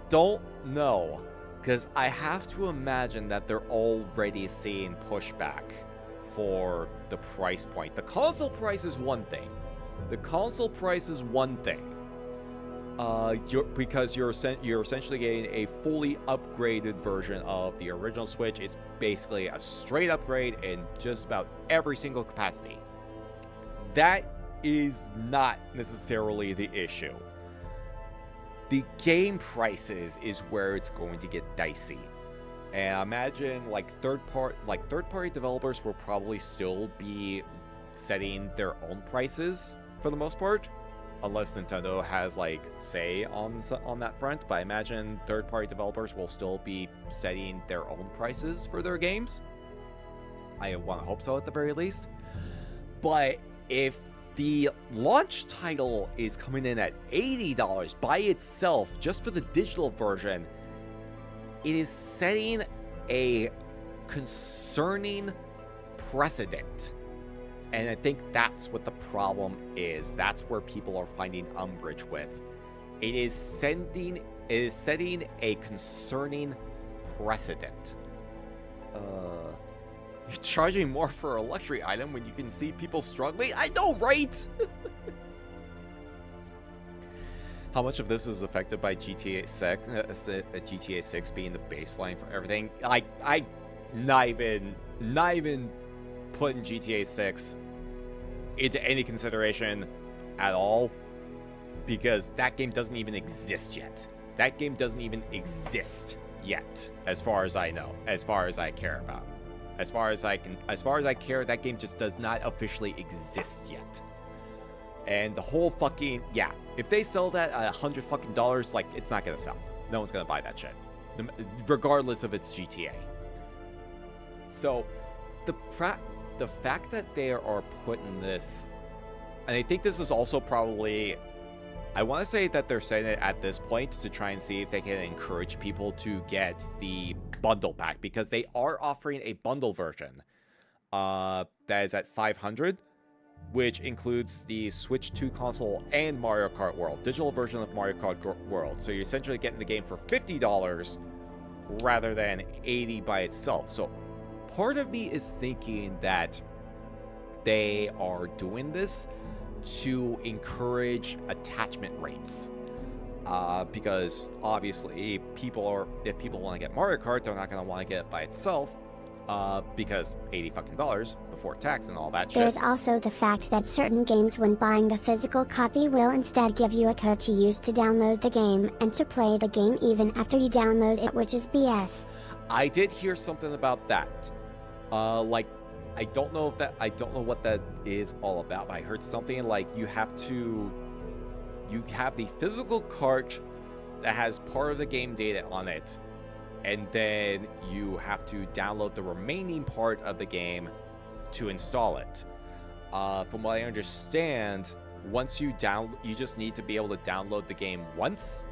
don't know. Because I have to imagine that they're already seeing pushback for the price point. The console price is one thing. Because you're essentially getting a fully upgraded version of the original Switch. It's basically a straight upgrade in just about every single capacity. That is not necessarily the issue. The game prices is where it's going to get dicey. And I imagine like third-party developers will probably still be setting their own prices for the most part, unless Nintendo has like say on that front. But I imagine third-party developers will still be setting their own prices for their games. I want to hope so at the very least. But if the launch title is coming in at $80 by itself just for the digital version, it is setting a concerning precedent. And I think that's what the problem is. That's where people are finding umbrage with. It is setting a concerning precedent. You're charging more for a luxury item when you can see people struggling? I know, right? How much of this is affected by GTA 6 being the baseline for everything? I not even putting GTA 6 into any consideration at all, because that game doesn't even exist yet. That game doesn't even exist yet, as far as I know, as far as I care about. As far as I care, that game just does not officially exist yet. And the whole fucking, yeah, if they sell that at $100 like, it's not gonna sell. No one's gonna buy that shit, regardless of its GTA. So, the fact that they are putting this, and I think this is also probably, I want to say that they're saying it at this point to try and see if they can encourage people to get the bundle pack, because they are offering a bundle version that is at $500, which includes the Switch 2 console and Mario Kart World, digital version of Mario Kart World. So you're essentially getting the game for $50 rather than $80 by itself. So part of me is thinking that they are doing this to encourage attachment rates. Because obviously if people want to get Mario Kart, they're not going to want to get it by itself, because $80 before tax and all that shit. There's also the fact that certain games, when buying the physical copy, will instead give you a code to use to download the game and to play the game even after you download it, which is BS. I did hear something about that. I don't know what that is all about, but I heard something like you have the physical cart that has part of the game data on it, and then you have to download the remaining part of the game to install it. From what I understand, once you just need to be able to download the game once,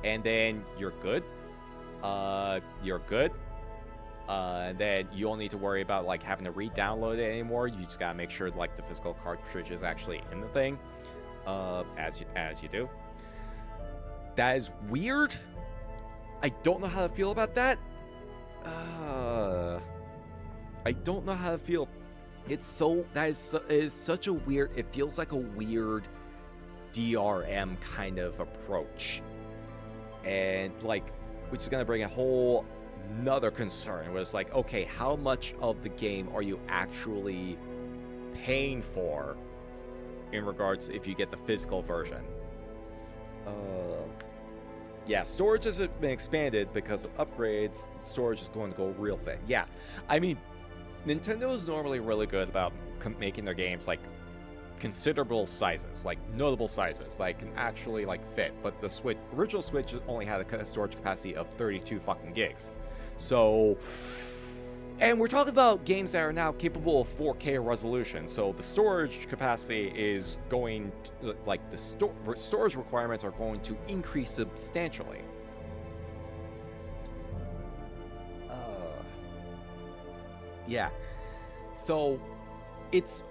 and then you're good. And then you don't need to worry about like having to re-download it anymore. You just gotta make sure like the physical cartridge is actually in the thing, as you do. That is weird. I don't know how to feel about that. I don't know how to feel. It is such a weird. It feels like a weird DRM kind of approach, and like, which is gonna bring a whole another concern. Was like, okay, how much of the game are you actually paying for in regards if you get the physical version? Yeah, storage has been expanded because of upgrades. Storage is going to go real thick. Yeah, I mean, Nintendo is normally really good about making their games like considerable sizes, like notable sizes, like can actually like fit. But the original Switch only had a storage capacity of 32 fucking gigs. So, and we're talking about games that are now capable of 4K resolution. So the storage capacity is going to, like the storage requirements are going to increase substantially. Yeah. So it's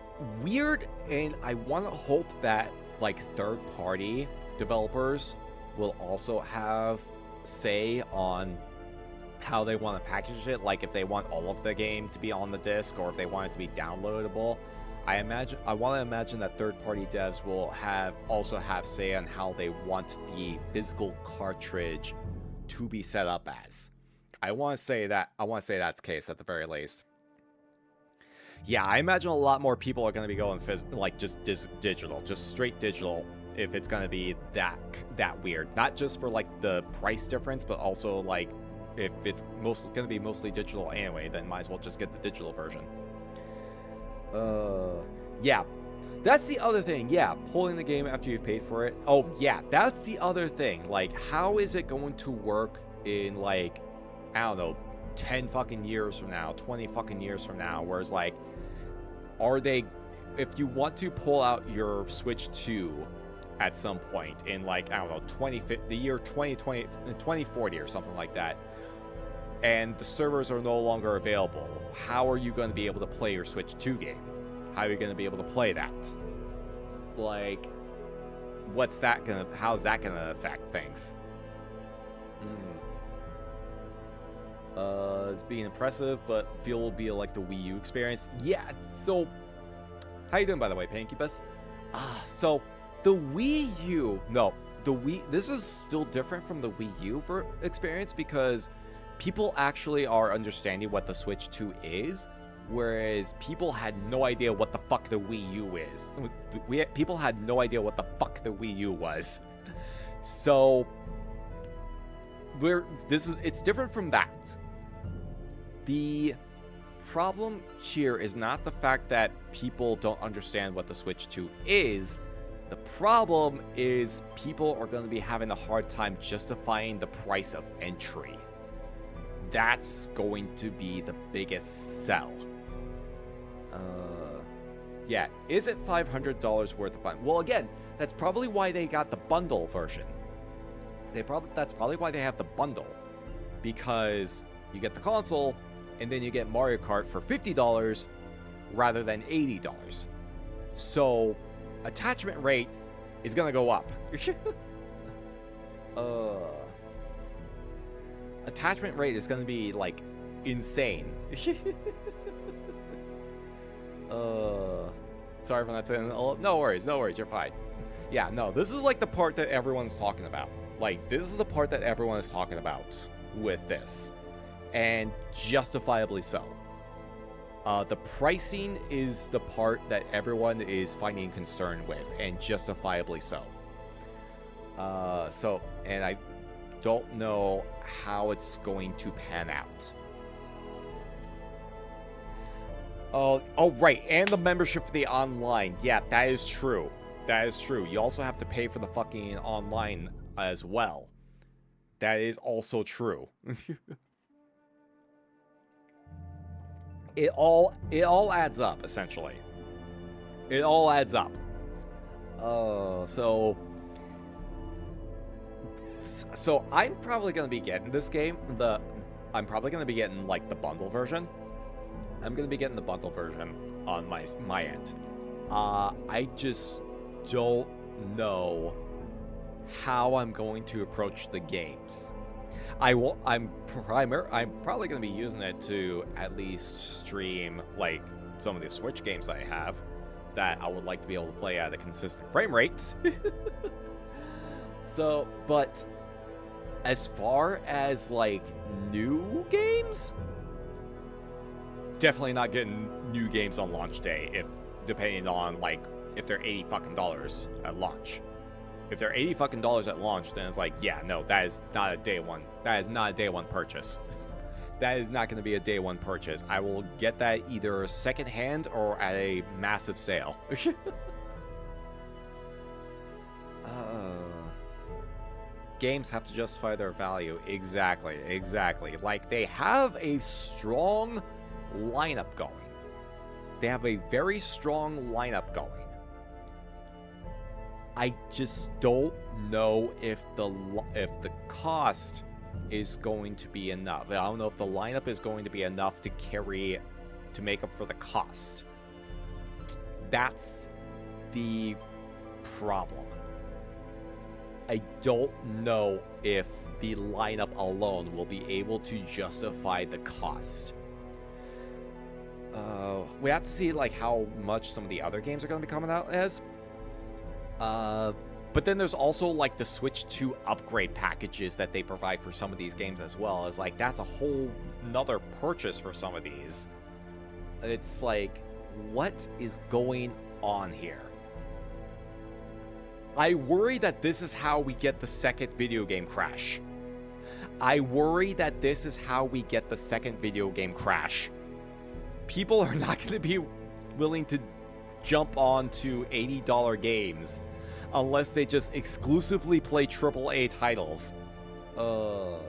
weird, and I want to hope that like third-party developers will also have say on how they want to package it, like if they want all of the game to be on the disc or if they want it to be downloadable. I want to imagine that third-party devs will also have say on how they want the physical cartridge to be set up as. I want to say that's the case at the very least. Yeah, I imagine a lot more people are going to be going just digital, just straight digital, if it's going to be that weird. Not just for like the price difference, but also like if it's gonna be mostly digital anyway, then might as well just get the digital version. Yeah. That's the other thing, yeah, pulling the game after you've paid for it. Oh, yeah, that's the other thing. Like, how is it going to work in, like, I don't know, 10 fucking years from now, 20 fucking years from now, whereas, like, if you want to pull out your Switch 2 at some point in, like, I don't know, the year 2020, 2040 or something like that, and the servers are no longer available, how are you going to be able to play your Switch 2 game? How are you going to be able to play that? Like, how's that going to affect things? It's being impressive, but feel will be like the Wii U experience. Yeah, so, how you doing, by the way, Pancubus? So, the Wii U, this is still different from the Wii U experience because people actually are understanding what the Switch 2 is, whereas people had no idea what the fuck the Wii U is. People had no idea what the fuck the Wii U was. So it's different from that. The problem here is not the fact that people don't understand what the Switch 2 is. The problem is people are going to be having a hard time justifying the price of entry. That's going to be the biggest sell. Yeah, is it $500 worth of fun? Well, again, that's probably why they got the bundle version. That's probably why they have the bundle, because you get the console and then you get Mario Kart for $50 rather than $80. So attachment rate is gonna go up. Attachment rate is gonna be like insane. Sorry for not saying. No worries, you're fine. Yeah, no, this is like the part that everyone's talking about. Like, this is the part that everyone is talking about with this, and justifiably so. The pricing is the part that everyone is finding concern with, and justifiably so. And I don't know how it's going to pan out. Oh, right, and the membership for the online. Yeah, that is true. That is true. You also have to pay for the fucking online as well. That is also true. It all adds up, essentially. It all adds up. So I'm probably gonna be getting this game. I'm probably gonna be getting like the bundle version. I'm gonna be getting the bundle version on my end. I just don't know how I'm going to approach the games. I'm probably going to be using it to at least stream like some of the Switch games I have that I would like to be able to play at a consistent frame rate. So, but as far as like new games, definitely not getting new games on launch day, depending on like if they're $80 fucking at launch. If they're $80 fucking at launch, then it's like, yeah, no, that is not a day one. That is not a day one purchase. That is not going to be a day one purchase. I will get that either secondhand or at a massive sale. Games have to justify their value. Exactly. Like, they have a strong lineup going. They have a very strong lineup going. I just don't know if the cost is going to be enough. I don't know if the lineup is going to be enough to make up for the cost. That's the problem. I don't know if the lineup alone will be able to justify the cost. We have to see like how much some of the other games are going to be coming out as. But then there's also like the Switch 2 upgrade packages that they provide for some of these games as well. It's like that's a whole nother purchase for some of these. It's like, what is going on here? I worry that this is how we get the second video game crash. I worry that this is how we get the second video game crash. People are not going to be willing to jump on to $80 games unless they just exclusively play AAA titles. How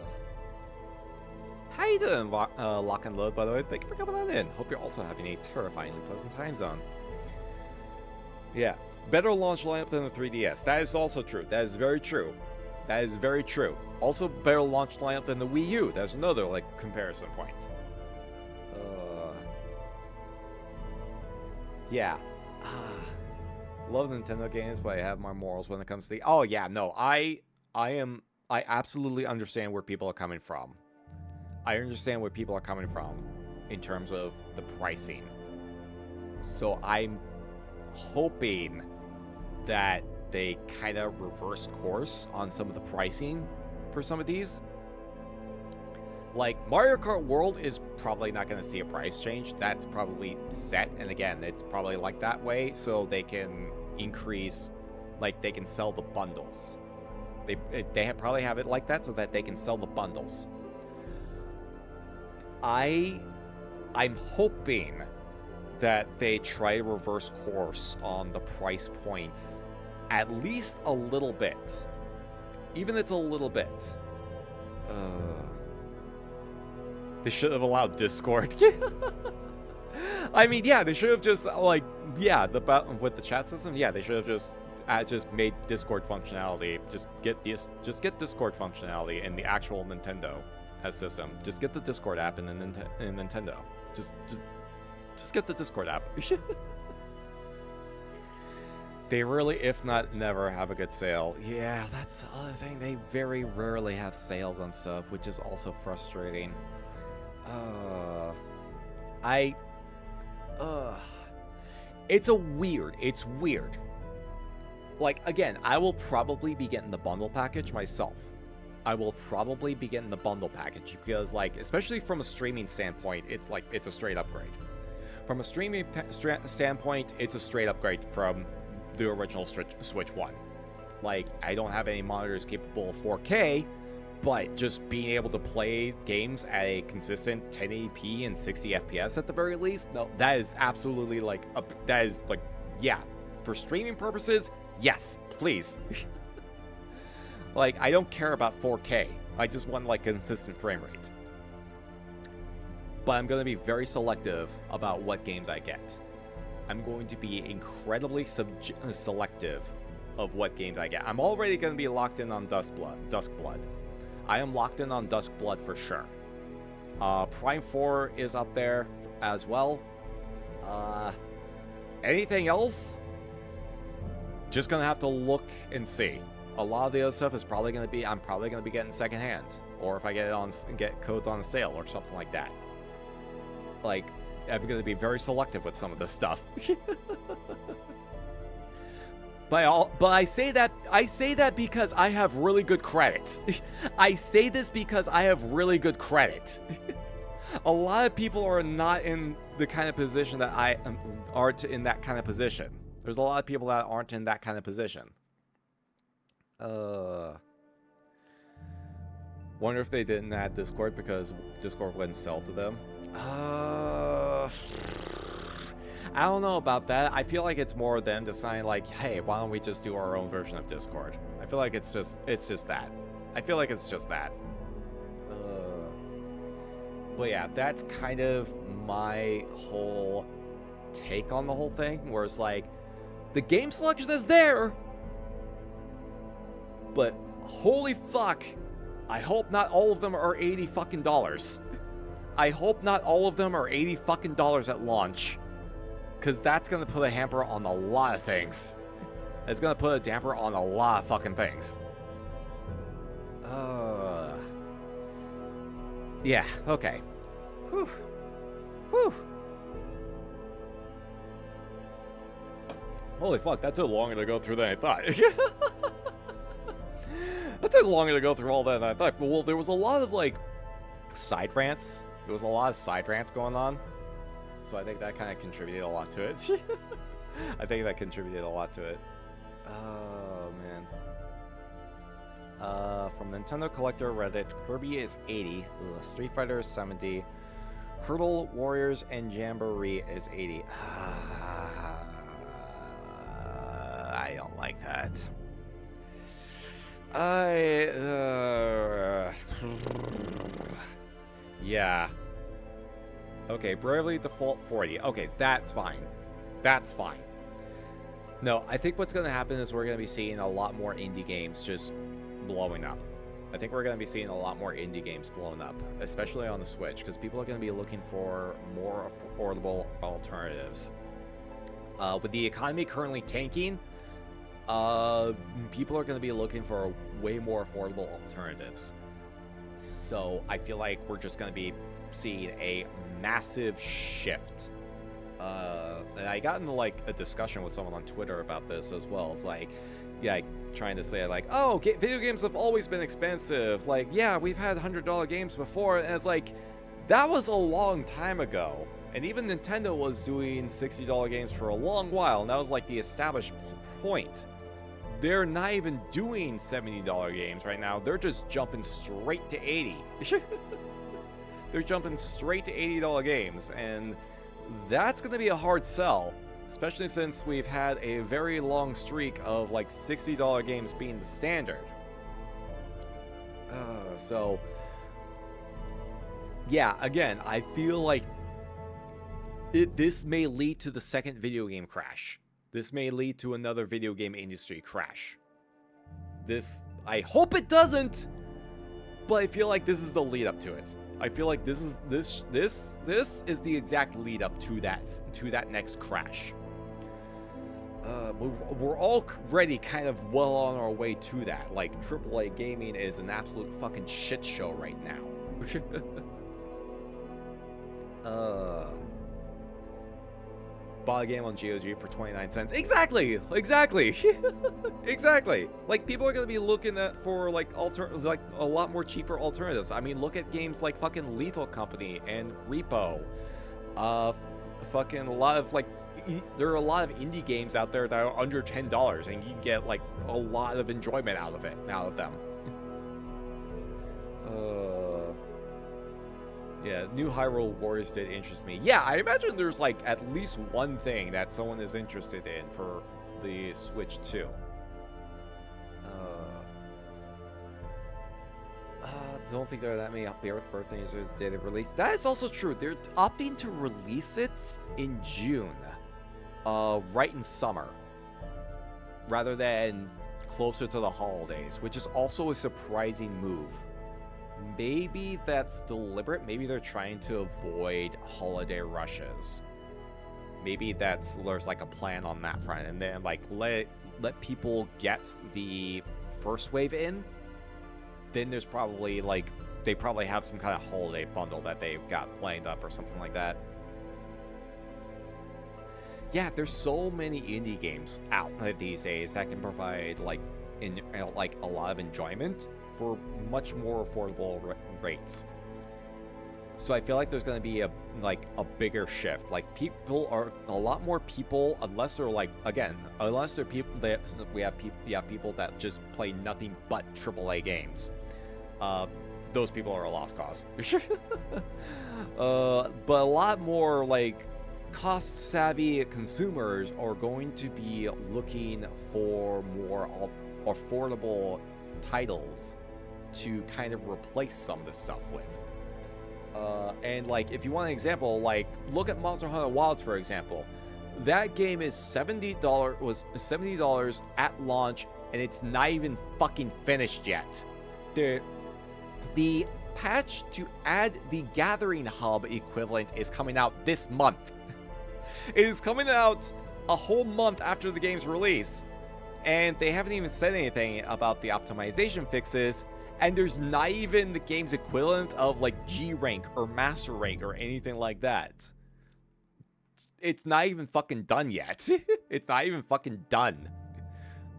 you doing, Lock and Load, by the way? Thank you for coming on in. Hope you're also having a terrifyingly pleasant time zone. Yeah, better launch lineup than the 3DS. That is also true. That is very true. That is very true. Also, better launch lineup than the Wii U. There's another, like, comparison point. Yeah. Love Nintendo games, but I have my morals when it comes to the... Oh, yeah, no. I absolutely understand where people are coming from. I understand where people are coming from in terms of the pricing. So I'm hoping that they kind of reverse course on some of the pricing for some of these. Like, Mario Kart World is probably not going to see a price change. That's probably set, and again, it's probably like that way, so they can increase, like, they can sell the bundles. They probably have it like that so that they can sell the bundles. I'm hoping that they try to reverse course on the price points at least a little bit. Even if it's a little bit. They should have allowed Discord. I mean, yeah, they should have just, like, yeah, with the chat system, yeah, they should have just made Discord functionality. Just get Discord functionality in the actual Nintendo system. Just get the Discord app in Nintendo. Just get the Discord app. They really, if not never, have a good sale. Yeah, that's the other thing. They very rarely have sales on stuff, which is also frustrating. It's weird. Like, again, I will probably be getting the bundle package myself. I will probably be getting the bundle package because, like, especially from a streaming standpoint, it's like, it's a straight upgrade. From a streaming standpoint, it's a straight upgrade from the original Switch 1. Like, I don't have any monitors capable of 4K, but just being able to play games at a consistent 1080p and 60 FPS at the very least, no, that is absolutely, like, that is, like, yeah, for streaming purposes, yes, please. Like, I don't care about 4K. I just want, like, consistent frame rate. But I'm going to be very selective about what games I get. I'm going to be incredibly selective of what games I get. I'm already going to be locked in on Duskblood. I am locked in on Duskblood for sure. Prime 4 is up there as well. Anything else? Just going to have to look and see. A lot of the other stuff is probably going to be, I'm probably going to be getting secondhand. Or if I get codes on sale or something like that. Like, I'm going to be very selective with some of this stuff. But I say that because I have really good credit. I say this because I have really good credit. A lot of people are not in the kind of position that I aren't in that kind of position. There's a lot of people that aren't in that kind of position. Wonder if they didn't add Discord because Discord wouldn't sell to them. I don't know about that. I feel like it's more them deciding, like, hey, why don't we just do our own version of Discord? I feel like it's just that. I feel like it's just that. But yeah, that's kind of my whole take on the whole thing, where it's like, the game selection is there, but holy fuck, I hope not all of them are $80 fucking dollars. I hope not all of them are $80 fucking dollars at launch. Because that's going to put a hamper on a lot of things. It's going to put a damper on a lot of fucking things. Yeah, okay. Whew. Whew. Holy fuck, that took longer to go through than I thought. That took longer to go through all that than I thought. Well, there was a lot of, like, side rants. There was a lot of side rants going on. So I think that kind of contributed a lot to it. Oh, man. From Nintendo Collector Reddit, Kirby is 80, Street Fighter is 70, Hurdle Warriors and Jamboree is 80. I don't like that. Yeah. Okay, Bravely Default 40. Okay, that's fine. That's fine. No, I think what's going to happen is we're going to be seeing a lot more indie games just blowing up. I think we're going to be seeing a lot more indie games blowing up, especially on the Switch, because people are going to be looking for more affordable alternatives. With the economy currently tanking, people are going to be looking for way more affordable alternatives. So I feel like we're just going to be seeing a massive shift. And I got into like a discussion with someone on Twitter about this as well. It's like, yeah, trying to say like, oh, video games have always been expensive. Like, yeah, we've had $100 games before, and it's like, that was a long time ago. And even Nintendo was doing $60 games for a long while, and that was like the established point. They're not even doing $70 games right now. They're just jumping straight to 80. They're jumping straight to $80 games, and that's going to be a hard sell, especially since we've had a very long streak of like $60 games being the standard. So, yeah, again, I feel like this may lead to the second video game crash. This may lead to another video game industry crash. I hope it doesn't, but I feel like this is the lead up to it. I feel like this is the exact lead up to that next crash. We're already kind of well on our way to that. Like, AAA gaming is an absolute fucking shit show right now. Bought a game on GOG for 29 cents. Exactly. Exactly. Like, people are gonna be looking for like a lot more cheaper alternatives. I mean, look at games like fucking Lethal Company and Repo. Fucking a lot of like, there are a lot of indie games out there that are under $10, and you can get like a lot of enjoyment out of them. Yeah, new Hyrule Warriors did interest me. Yeah, I imagine there's like at least one thing that someone is interested in for the Switch 2. Don't think there are that many birthdays or the date of release. That is also true. They're opting to release it in June, right in summer, rather than closer to the holidays, which is also a surprising move. Maybe that's deliberate. Maybe they're trying to avoid holiday rushes. Maybe there's like a plan on that front, and then like let people get the first wave in. Then there's probably like they probably have some kind of holiday bundle that they've got lined up or something like that. Yeah, there's so many indie games out these days that can provide like a lot of enjoyment for much more affordable rates. So I feel like there's going to be a bigger shift. Like, a lot more people, unless they're people that you have people that just play nothing but AAA games. Those people are a lost cause. But a lot more like cost-savvy consumers are going to be looking for more affordable titles to kind of replace some of this stuff with. And like, if you want an example, like, look at Monster Hunter Wilds, for example. That game is $70 at launch, and it's not even fucking finished yet. The patch to add the Gathering Hub equivalent is coming out this month. It is coming out a whole month after the game's release, and they haven't even said anything about the optimization fixes. And there's not even the game's equivalent of like G rank or Master rank or anything like that. It's not even fucking done yet. It's not even fucking done.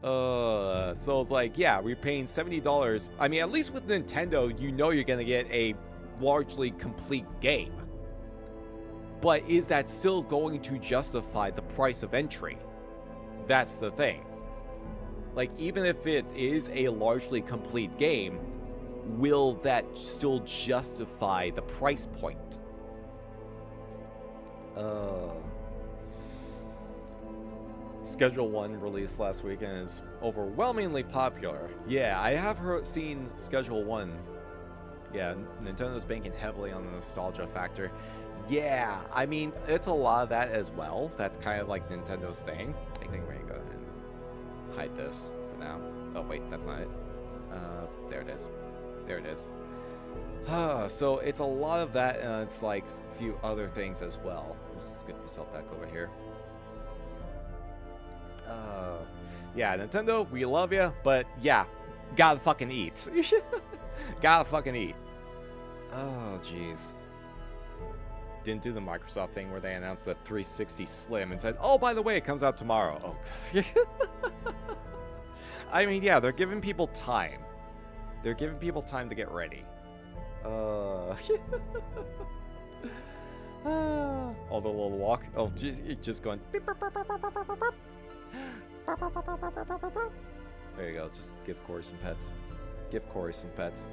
So it's like, yeah, we're paying $70. I mean, at least with Nintendo, you know you're gonna get a largely complete game. But is that still going to justify the price of entry? That's the thing. Like, even if it is a largely complete game, will that still justify the price point? Schedule 1 released last weekend is overwhelmingly popular. Yeah, I have seen Schedule 1. Yeah, Nintendo's banking heavily on the nostalgia factor. Yeah, I mean, it's a lot of that as well. That's kind of like Nintendo's thing. I think we're gonna go ahead and hide this for now. Oh, wait, that's not it. There it is. There it is. So it's a lot of that, and it's like a few other things as well. Just get yourself back over here. Yeah, Nintendo, we love you, but yeah, gotta fucking eat. Gotta fucking eat. Oh, jeez. Didn't do the Microsoft thing where they announced the 360 Slim and said, oh, by the way, it comes out tomorrow. Oh, I mean, yeah, they're giving people time. They're giving people time to get ready. Oh, the little walk. Oh, just going. There you go. Just give Corey some pets. Give Corey some pets.